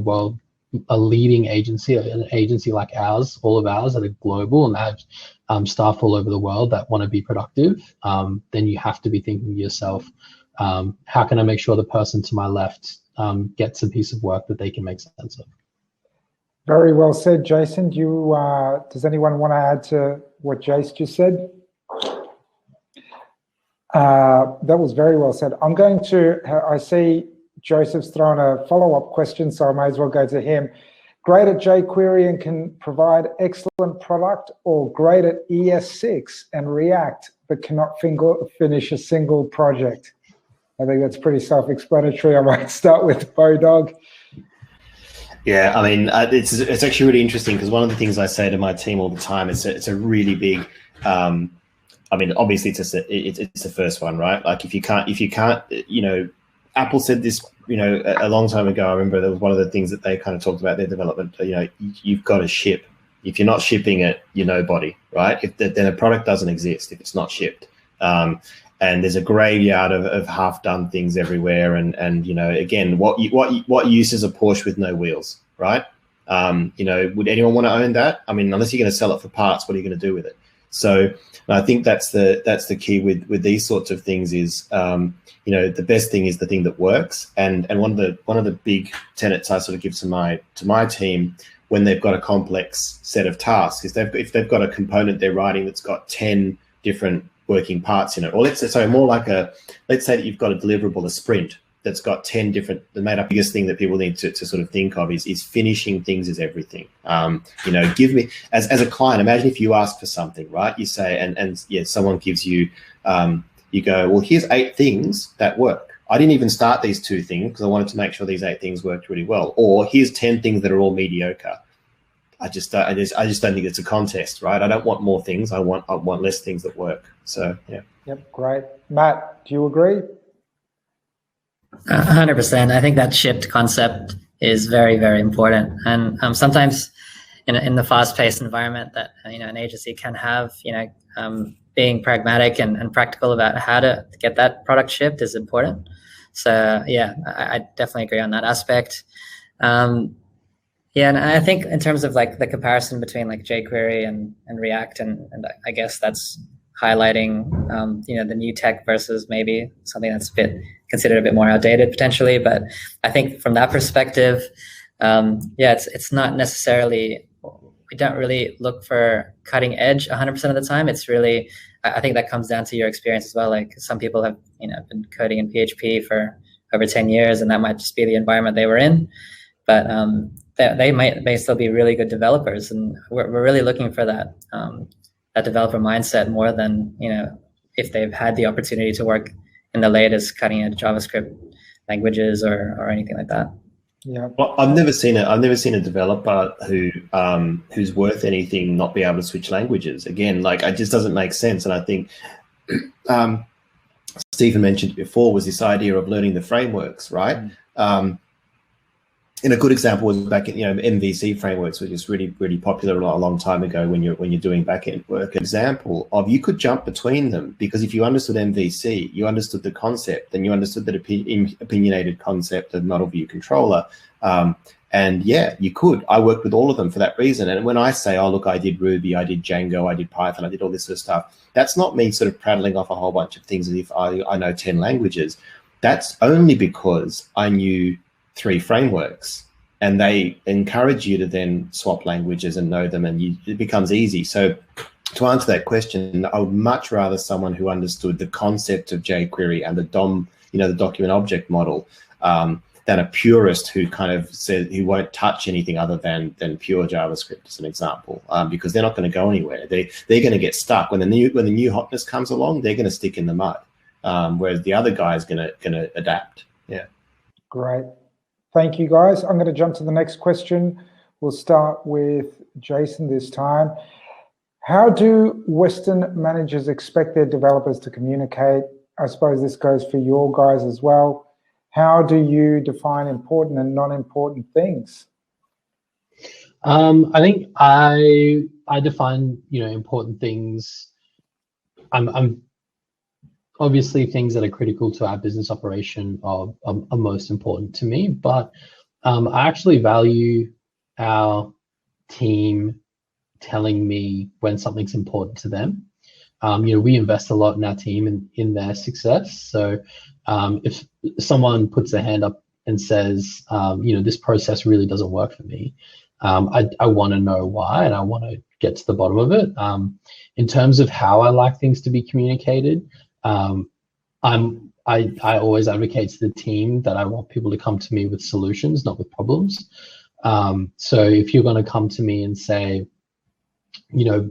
a leading agency, an agency like ours, all of ours that are global and have staff all over the world that want to be productive, then you have to be thinking to yourself, how can I make sure the person to my left gets a piece of work that they can make sense of? Very well said, Jason. Does anyone want to add to what Jace just said? That was very well said. I see Joseph's thrown a follow-up question, so I may as well go to him. Great at jQuery and can provide excellent product, or great at ES6 and React, but cannot finish a single project? I think that's pretty self-explanatory. I might start with Bodog. Yeah, I mean, it's actually really interesting, because one of the things I say to my team all the time is it's a really big. I mean, obviously it's the first one, right? Like if you can't, Apple said this, a long time ago. I remember that was one of the things that they kind of talked about their development. You've got to ship. If you're not shipping it, you're nobody, right? Then a product doesn't exist if it's not shipped. And there's a graveyard of half-done things everywhere. And again, what use is a Porsche with no wheels, right? Would anyone want to own that? I mean, unless you're going to sell it for parts, what are you going to do with it? So I think that's the key with these sorts of things is, the best thing is the thing that works. And one of the big tenets I sort of give to my team when they've got a complex set of tasks is if they've got a component they're writing that's got 10 different working parts in it, or let's say that you've got a deliverable, a sprint that's got 10 different, the biggest thing that people need to sort of think of is finishing things is everything. Give me, as a client, imagine if you ask for something, right? You say, and someone gives you, you go, well, here's 8 things that work. I didn't even start these 2 things because I wanted to make sure these 8 things worked really well. Or here's 10 things that are all mediocre. I just don't think it's a contest, right? I don't want more things. I want less things that work. So yeah. Yep, great. Matt, do you agree? 100%. I think that shipped concept is very, very important. And sometimes in the fast-paced environment that an agency can have, being pragmatic and practical about how to get that product shipped is important. So yeah, I definitely agree on that aspect. Yeah, and I think in terms of like the comparison between like jQuery and React, and I guess that's highlighting the new tech versus maybe something that's considered a bit more outdated potentially. But I think from that perspective, it's not necessarily, we don't really look for cutting edge 100% of the time. It's really, I think that comes down to your experience as well. Like some people have been coding in PHP for over 10 years, and that might just be the environment they were in. But they may still be really good developers, and we're really looking for that developer mindset more than if they've had the opportunity to work in the latest cutting edge JavaScript languages or anything like that. Yeah. Well, I've never seen a developer who's worth anything not be able to switch languages. Again, like it just doesn't make sense. And I think Stephen mentioned before was this idea of learning the frameworks, right? And a good example was back in MVC Frameworks, which is really, really popular a long time ago when you're doing back-end work. An example of you could jump between them, because if you understood MVC, you understood the concept, and you understood that opinionated concept of model view controller. And yeah, you could. I worked with all of them for that reason. And when I say, oh, look, I did Ruby, I did Django, I did Python, I did all this sort of stuff, that's not me sort of prattling off a whole bunch of things as if I know 10 languages. that's only because I knew 3 frameworks, and they encourage you to then swap languages and know them, and it becomes easy. So to answer that question, I would much rather someone who understood the concept of jQuery and the the document object model, than a purist who kind of said he won't touch anything other than pure JavaScript, as an example, because they're not going to go anywhere. They're going to get stuck when the new hotness comes along. They're going to stick in the mud, whereas the other guy is going to adapt. Yeah. Great. Thank you, guys. I'm going to jump to the next question. We'll start with Jason this time. How do Western managers expect their developers to communicate? I suppose this goes for your guys as well. How do you define important and non-important things? I think I define important things. I'm obviously things that are critical to our business operation are most important to me, but I actually value our team telling me when something's important to them. We invest a lot in our team and in their success. So if someone puts their hand up and says, this process really doesn't work for me, I want to know why, and I want to get to the bottom of it. In terms of how I like things to be communicated, I always advocate to the team that I want people to come to me with solutions, not with problems. So if you're going to come to me and say,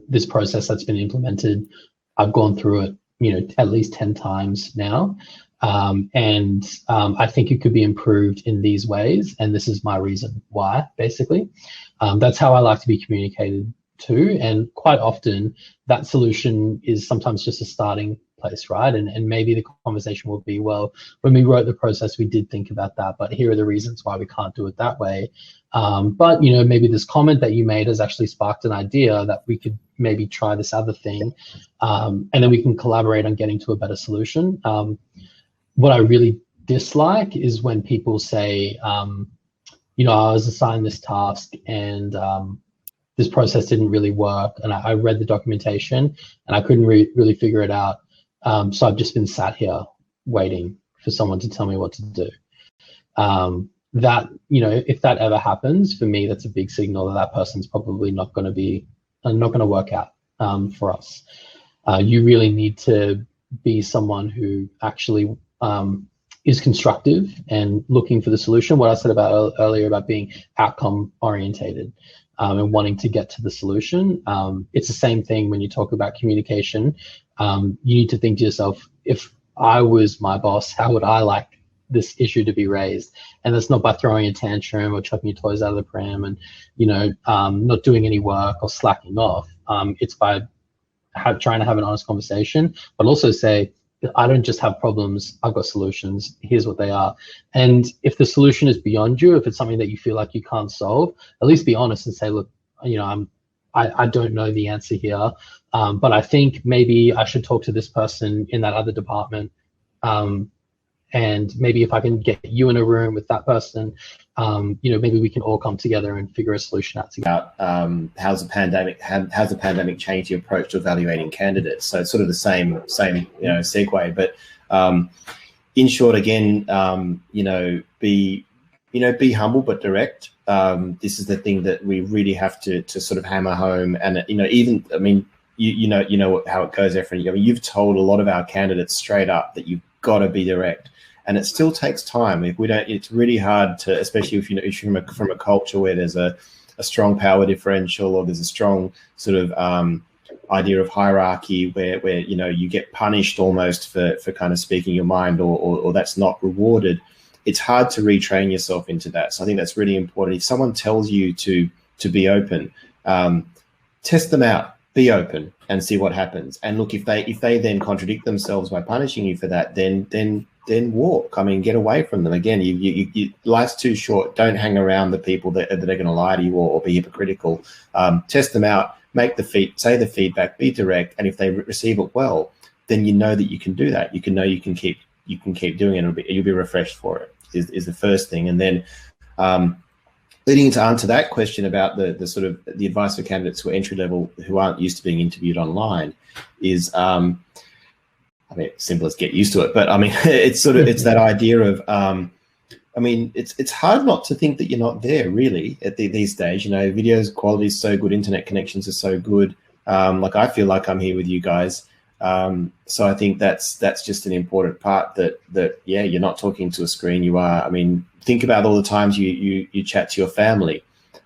this process that's been implemented, I've gone through it, at least 10 times now. And I think it could be improved in these ways. And this is my reason why, basically. That's how I like to be communicated to. And quite often that solution is sometimes just a starting place, right? And maybe the conversation will be, well, when we wrote the process, we did think about that, but here are the reasons why we can't do it that way. But maybe this comment that you made has actually sparked an idea that we could maybe try this other thing, and then we can collaborate on getting to a better solution. What I really dislike is when people say, I was assigned this task and this process didn't really work, and I read the documentation and I couldn't really figure it out. So I've just been sat here waiting for someone to tell me what to do. That, if that ever happens, for me, that's a big signal that person's probably not going to work out for us. You really need to be someone who actually is constructive and looking for the solution. What I said about earlier about being outcome orientated and wanting to get to the solution. It's the same thing when you talk about communication. You need to think to yourself, if I was my boss, how would I like this issue to be raised? And that's not by throwing a tantrum or chucking your toys out of the pram and not doing any work or slacking off. It's by trying to have an honest conversation, but also say, I don't just have problems, I've got solutions, here's what they are. And if the solution is beyond you, if it's something that you feel like you can't solve, at least be honest and say, look, I don't know the answer here, but I think maybe I should talk to this person in that other department. And maybe if I can get you in a room with that person, maybe we can all come together and figure a solution out together. How's the pandemic changed your approach to evaluating candidates? So it's sort of the same segue, but in short, again, be humble but direct. This is the thing that we really have to sort of hammer home. And you know how it goes, Efren. I mean, you've told a lot of our candidates straight up that you've got to be direct, and it still takes time. If we don't, it's really hard to, especially if you're from a culture where there's a strong power differential, or there's a strong sort of idea of hierarchy where you get punished almost for kind of speaking your mind, or that's not rewarded. It's hard to retrain yourself into that. So I think that's really important. If someone tells you to be open, test them out, be open, and see what happens. And look, if they then contradict themselves by punishing you for that, then walk. I mean, get away from them. Again, you life's too short. Don't hang around the people that are going to lie to you or be hypocritical. Test them out. Say the feedback. Be direct. And if they receive it well, then you know that you can do that. You can keep doing it. You'll be refreshed for it. Is the first thing. And then leading to answer that question about the sort of the advice for candidates who are entry level, who aren't used to being interviewed online, is I mean, simple as get used to it. But I mean, it's sort of, it's that idea of, I mean, it's hard not to think that you're not there really at these days. You know, videos quality is so good, internet connections are so good. Like I feel like I'm here with you guys. So I think that's just an important part that yeah, you're not talking to a screen. You are. I mean, think about all the times you chat to your family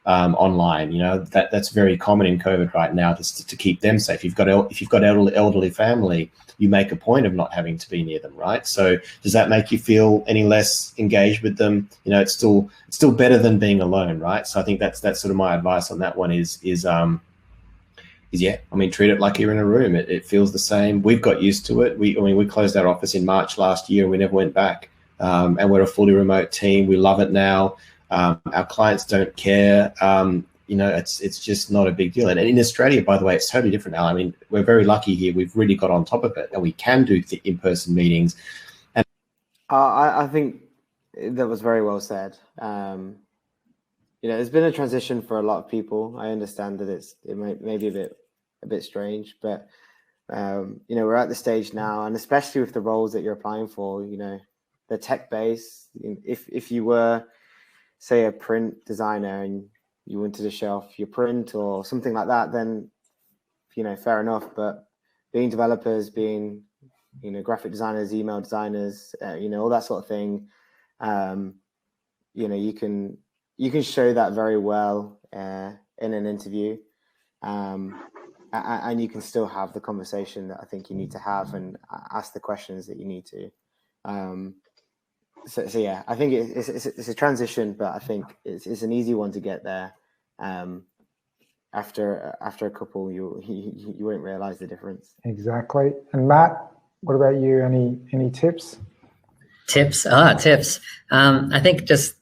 online. You know, that's very common in COVID right now, to keep them safe. If you've got elderly family, you make a point of not having to be near them, right? So does that make you feel any less engaged with them? You know, it's still better than being alone, right? So I think that's sort of my advice on that one is yeah, I mean, treat it like you're in a room. It feels the same. We've got used to it. We closed our office in March last year and we never went back. And we're a fully remote team. We love it now. Our clients don't care. You know, it's just not a big deal. And in Australia, by the way, it's totally different now. I mean, we're very lucky here. We've really got on top of it, and we can do in-person meetings. And I think that was very well said. You know, there's been a transition for a lot of people. I understand that it may be a bit strange, but you know, we're at the stage now, and especially with the roles that you're applying for, you know, the tech base. If you were, say, a print designer and you wanted to show off your print or something like that, then, you know, fair enough. But being developers, being, you know, graphic designers, email designers, you know, all that sort of thing, you know, you can show that very well in an interview, and you can still have the conversation that I think you need to have and ask the questions that you need to. So yeah, I think it's a transition, but I think it's an easy one to get there. After a couple, you won't realize the difference. Exactly. And Matt, what about you? Any tips? Tips. I think just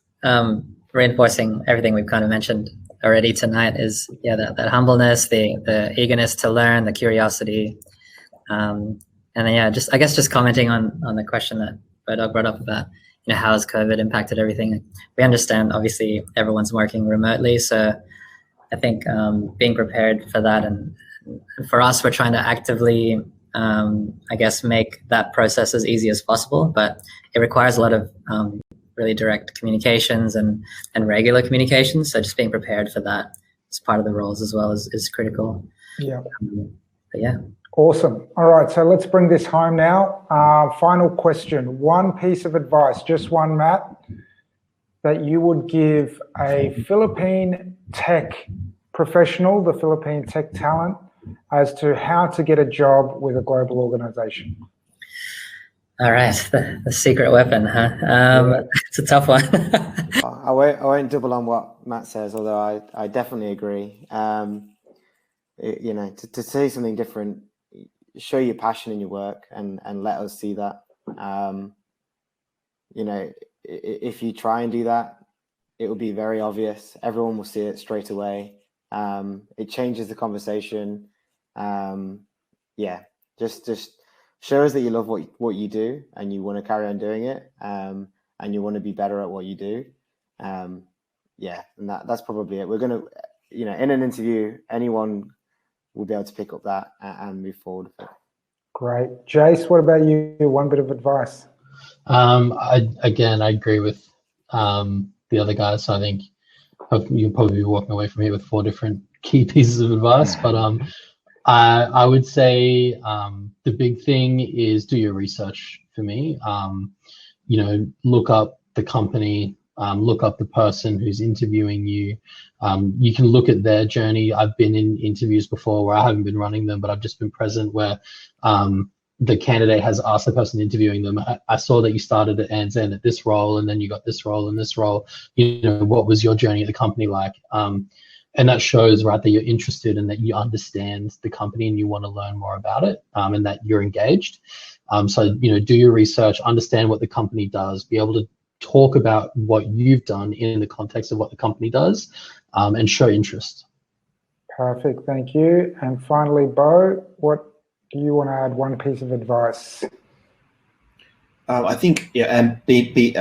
reinforcing everything we've kind of mentioned already tonight is, yeah, that humbleness, the eagerness to learn, the curiosity, and then, yeah, just commenting on the question that Bodog brought up about, you know, how has COVID impacted everything. We understand obviously everyone's working remotely, so I think being prepared for that, and for us, we're trying to actively I guess make that process as easy as possible, but it requires a lot of really direct communications and regular communications. So just being prepared for that as part of the roles as well is critical. Yeah. But yeah. Awesome. All right, so let's bring this home now. Final question. One piece of advice, just one, Matt, that you would give a Philippine tech professional, the Philippine tech talent, as to how to get a job with a global organization. All right, the secret weapon, huh? It's a tough one. I won't double on what Matt says, although I definitely agree. You know, to say something different, show your passion in your work and let us see that. You know, if you try and do that, it will be very obvious. Everyone will see it straight away. It changes the conversation. Yeah, just show us that you love what you do and you want to carry on doing it, and you want to be better at what you do. Yeah, and that's probably it. We're gonna, you know, in an interview, anyone will be able to pick up that and move forward with it. Great. Jace, what about you? One bit of advice. I agree with the other guys. So I think you'll probably be walking away from here with 4 different key pieces of advice. But I would say the big thing is do your research for me. You know, look up the company, look up the person who's interviewing you. You can look at their journey. I've been in interviews before where I haven't been running them, but I've just been present, where the candidate has asked the person interviewing them, I saw that you started at ANZ at this role, and then you got this role and this role. You know, what was your journey at the company like? And that shows, right, that you're interested and that you understand the company and you want to learn more about it, and that you're engaged. So, you know, do your research, understand what the company does, be able to talk about what you've done in the context of what the company does, and show interest. Perfect, thank you. And finally, Bo, what do you want to add? One piece of advice. I think, yeah, and be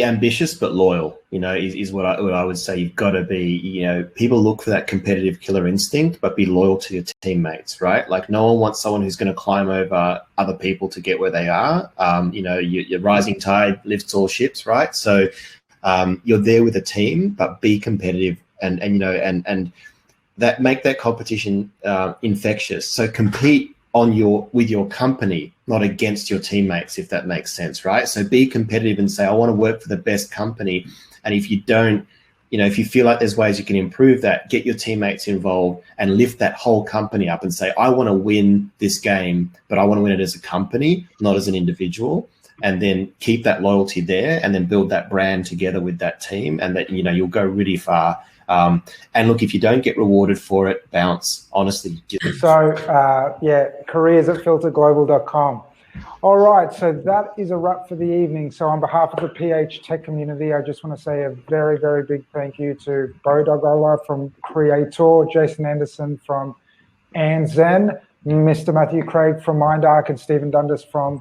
ambitious but loyal. Is what I would say. You've got to be. People look for that competitive killer instinct, but be loyal to your teammates, right? Like no one wants someone who's going to climb over other people to get where they are. Your rising tide lifts all ships, right? So you're there with a team, but be competitive, and that make that competition infectious. So compete with your company, not against your teammates, if that makes sense, right? So be competitive and say, I want to work for the best company. And if you don't, if you feel like there's ways you can improve that, get your teammates involved and lift that whole company up and say, I want to win this game, but I want to win it as a company, not as an individual. And then keep that loyalty there and then build that brand together with that team, and that, you'll go really far. And look, if you don't get rewarded for it, bounce, honestly. So, careers@filterglobal.com. All right, so that is a wrap for the evening. So on behalf of the PH Tech community, I just want to say a very, very big thank you to Bo Dogola from Creator, Jason Anderson from Anzen, Mr. Matthew Craig from MindArc, and Stephen Dundas from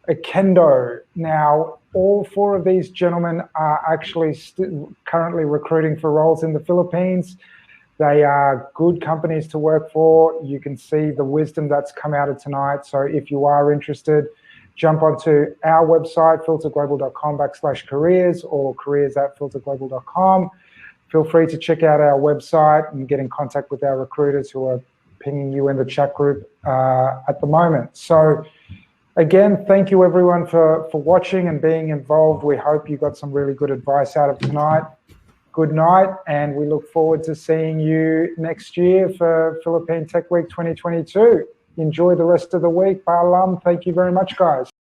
Akendo. Now, all four of these gentlemen are actually currently recruiting for roles in the Philippines. They are good companies to work for. You can see the wisdom that's come out of tonight. So if you are interested, jump onto our website, filterglobal.com/careers or careers@filterglobal.com. Feel free to check out our website and get in contact with our recruiters who are pinging you in the chat group at the moment. So again, thank you everyone for watching and being involved. We hope you got some really good advice out of tonight. Good night, and we look forward to seeing you next year for Philippine Tech Week 2022. Enjoy the rest of the week. Paalam. Thank you very much, guys.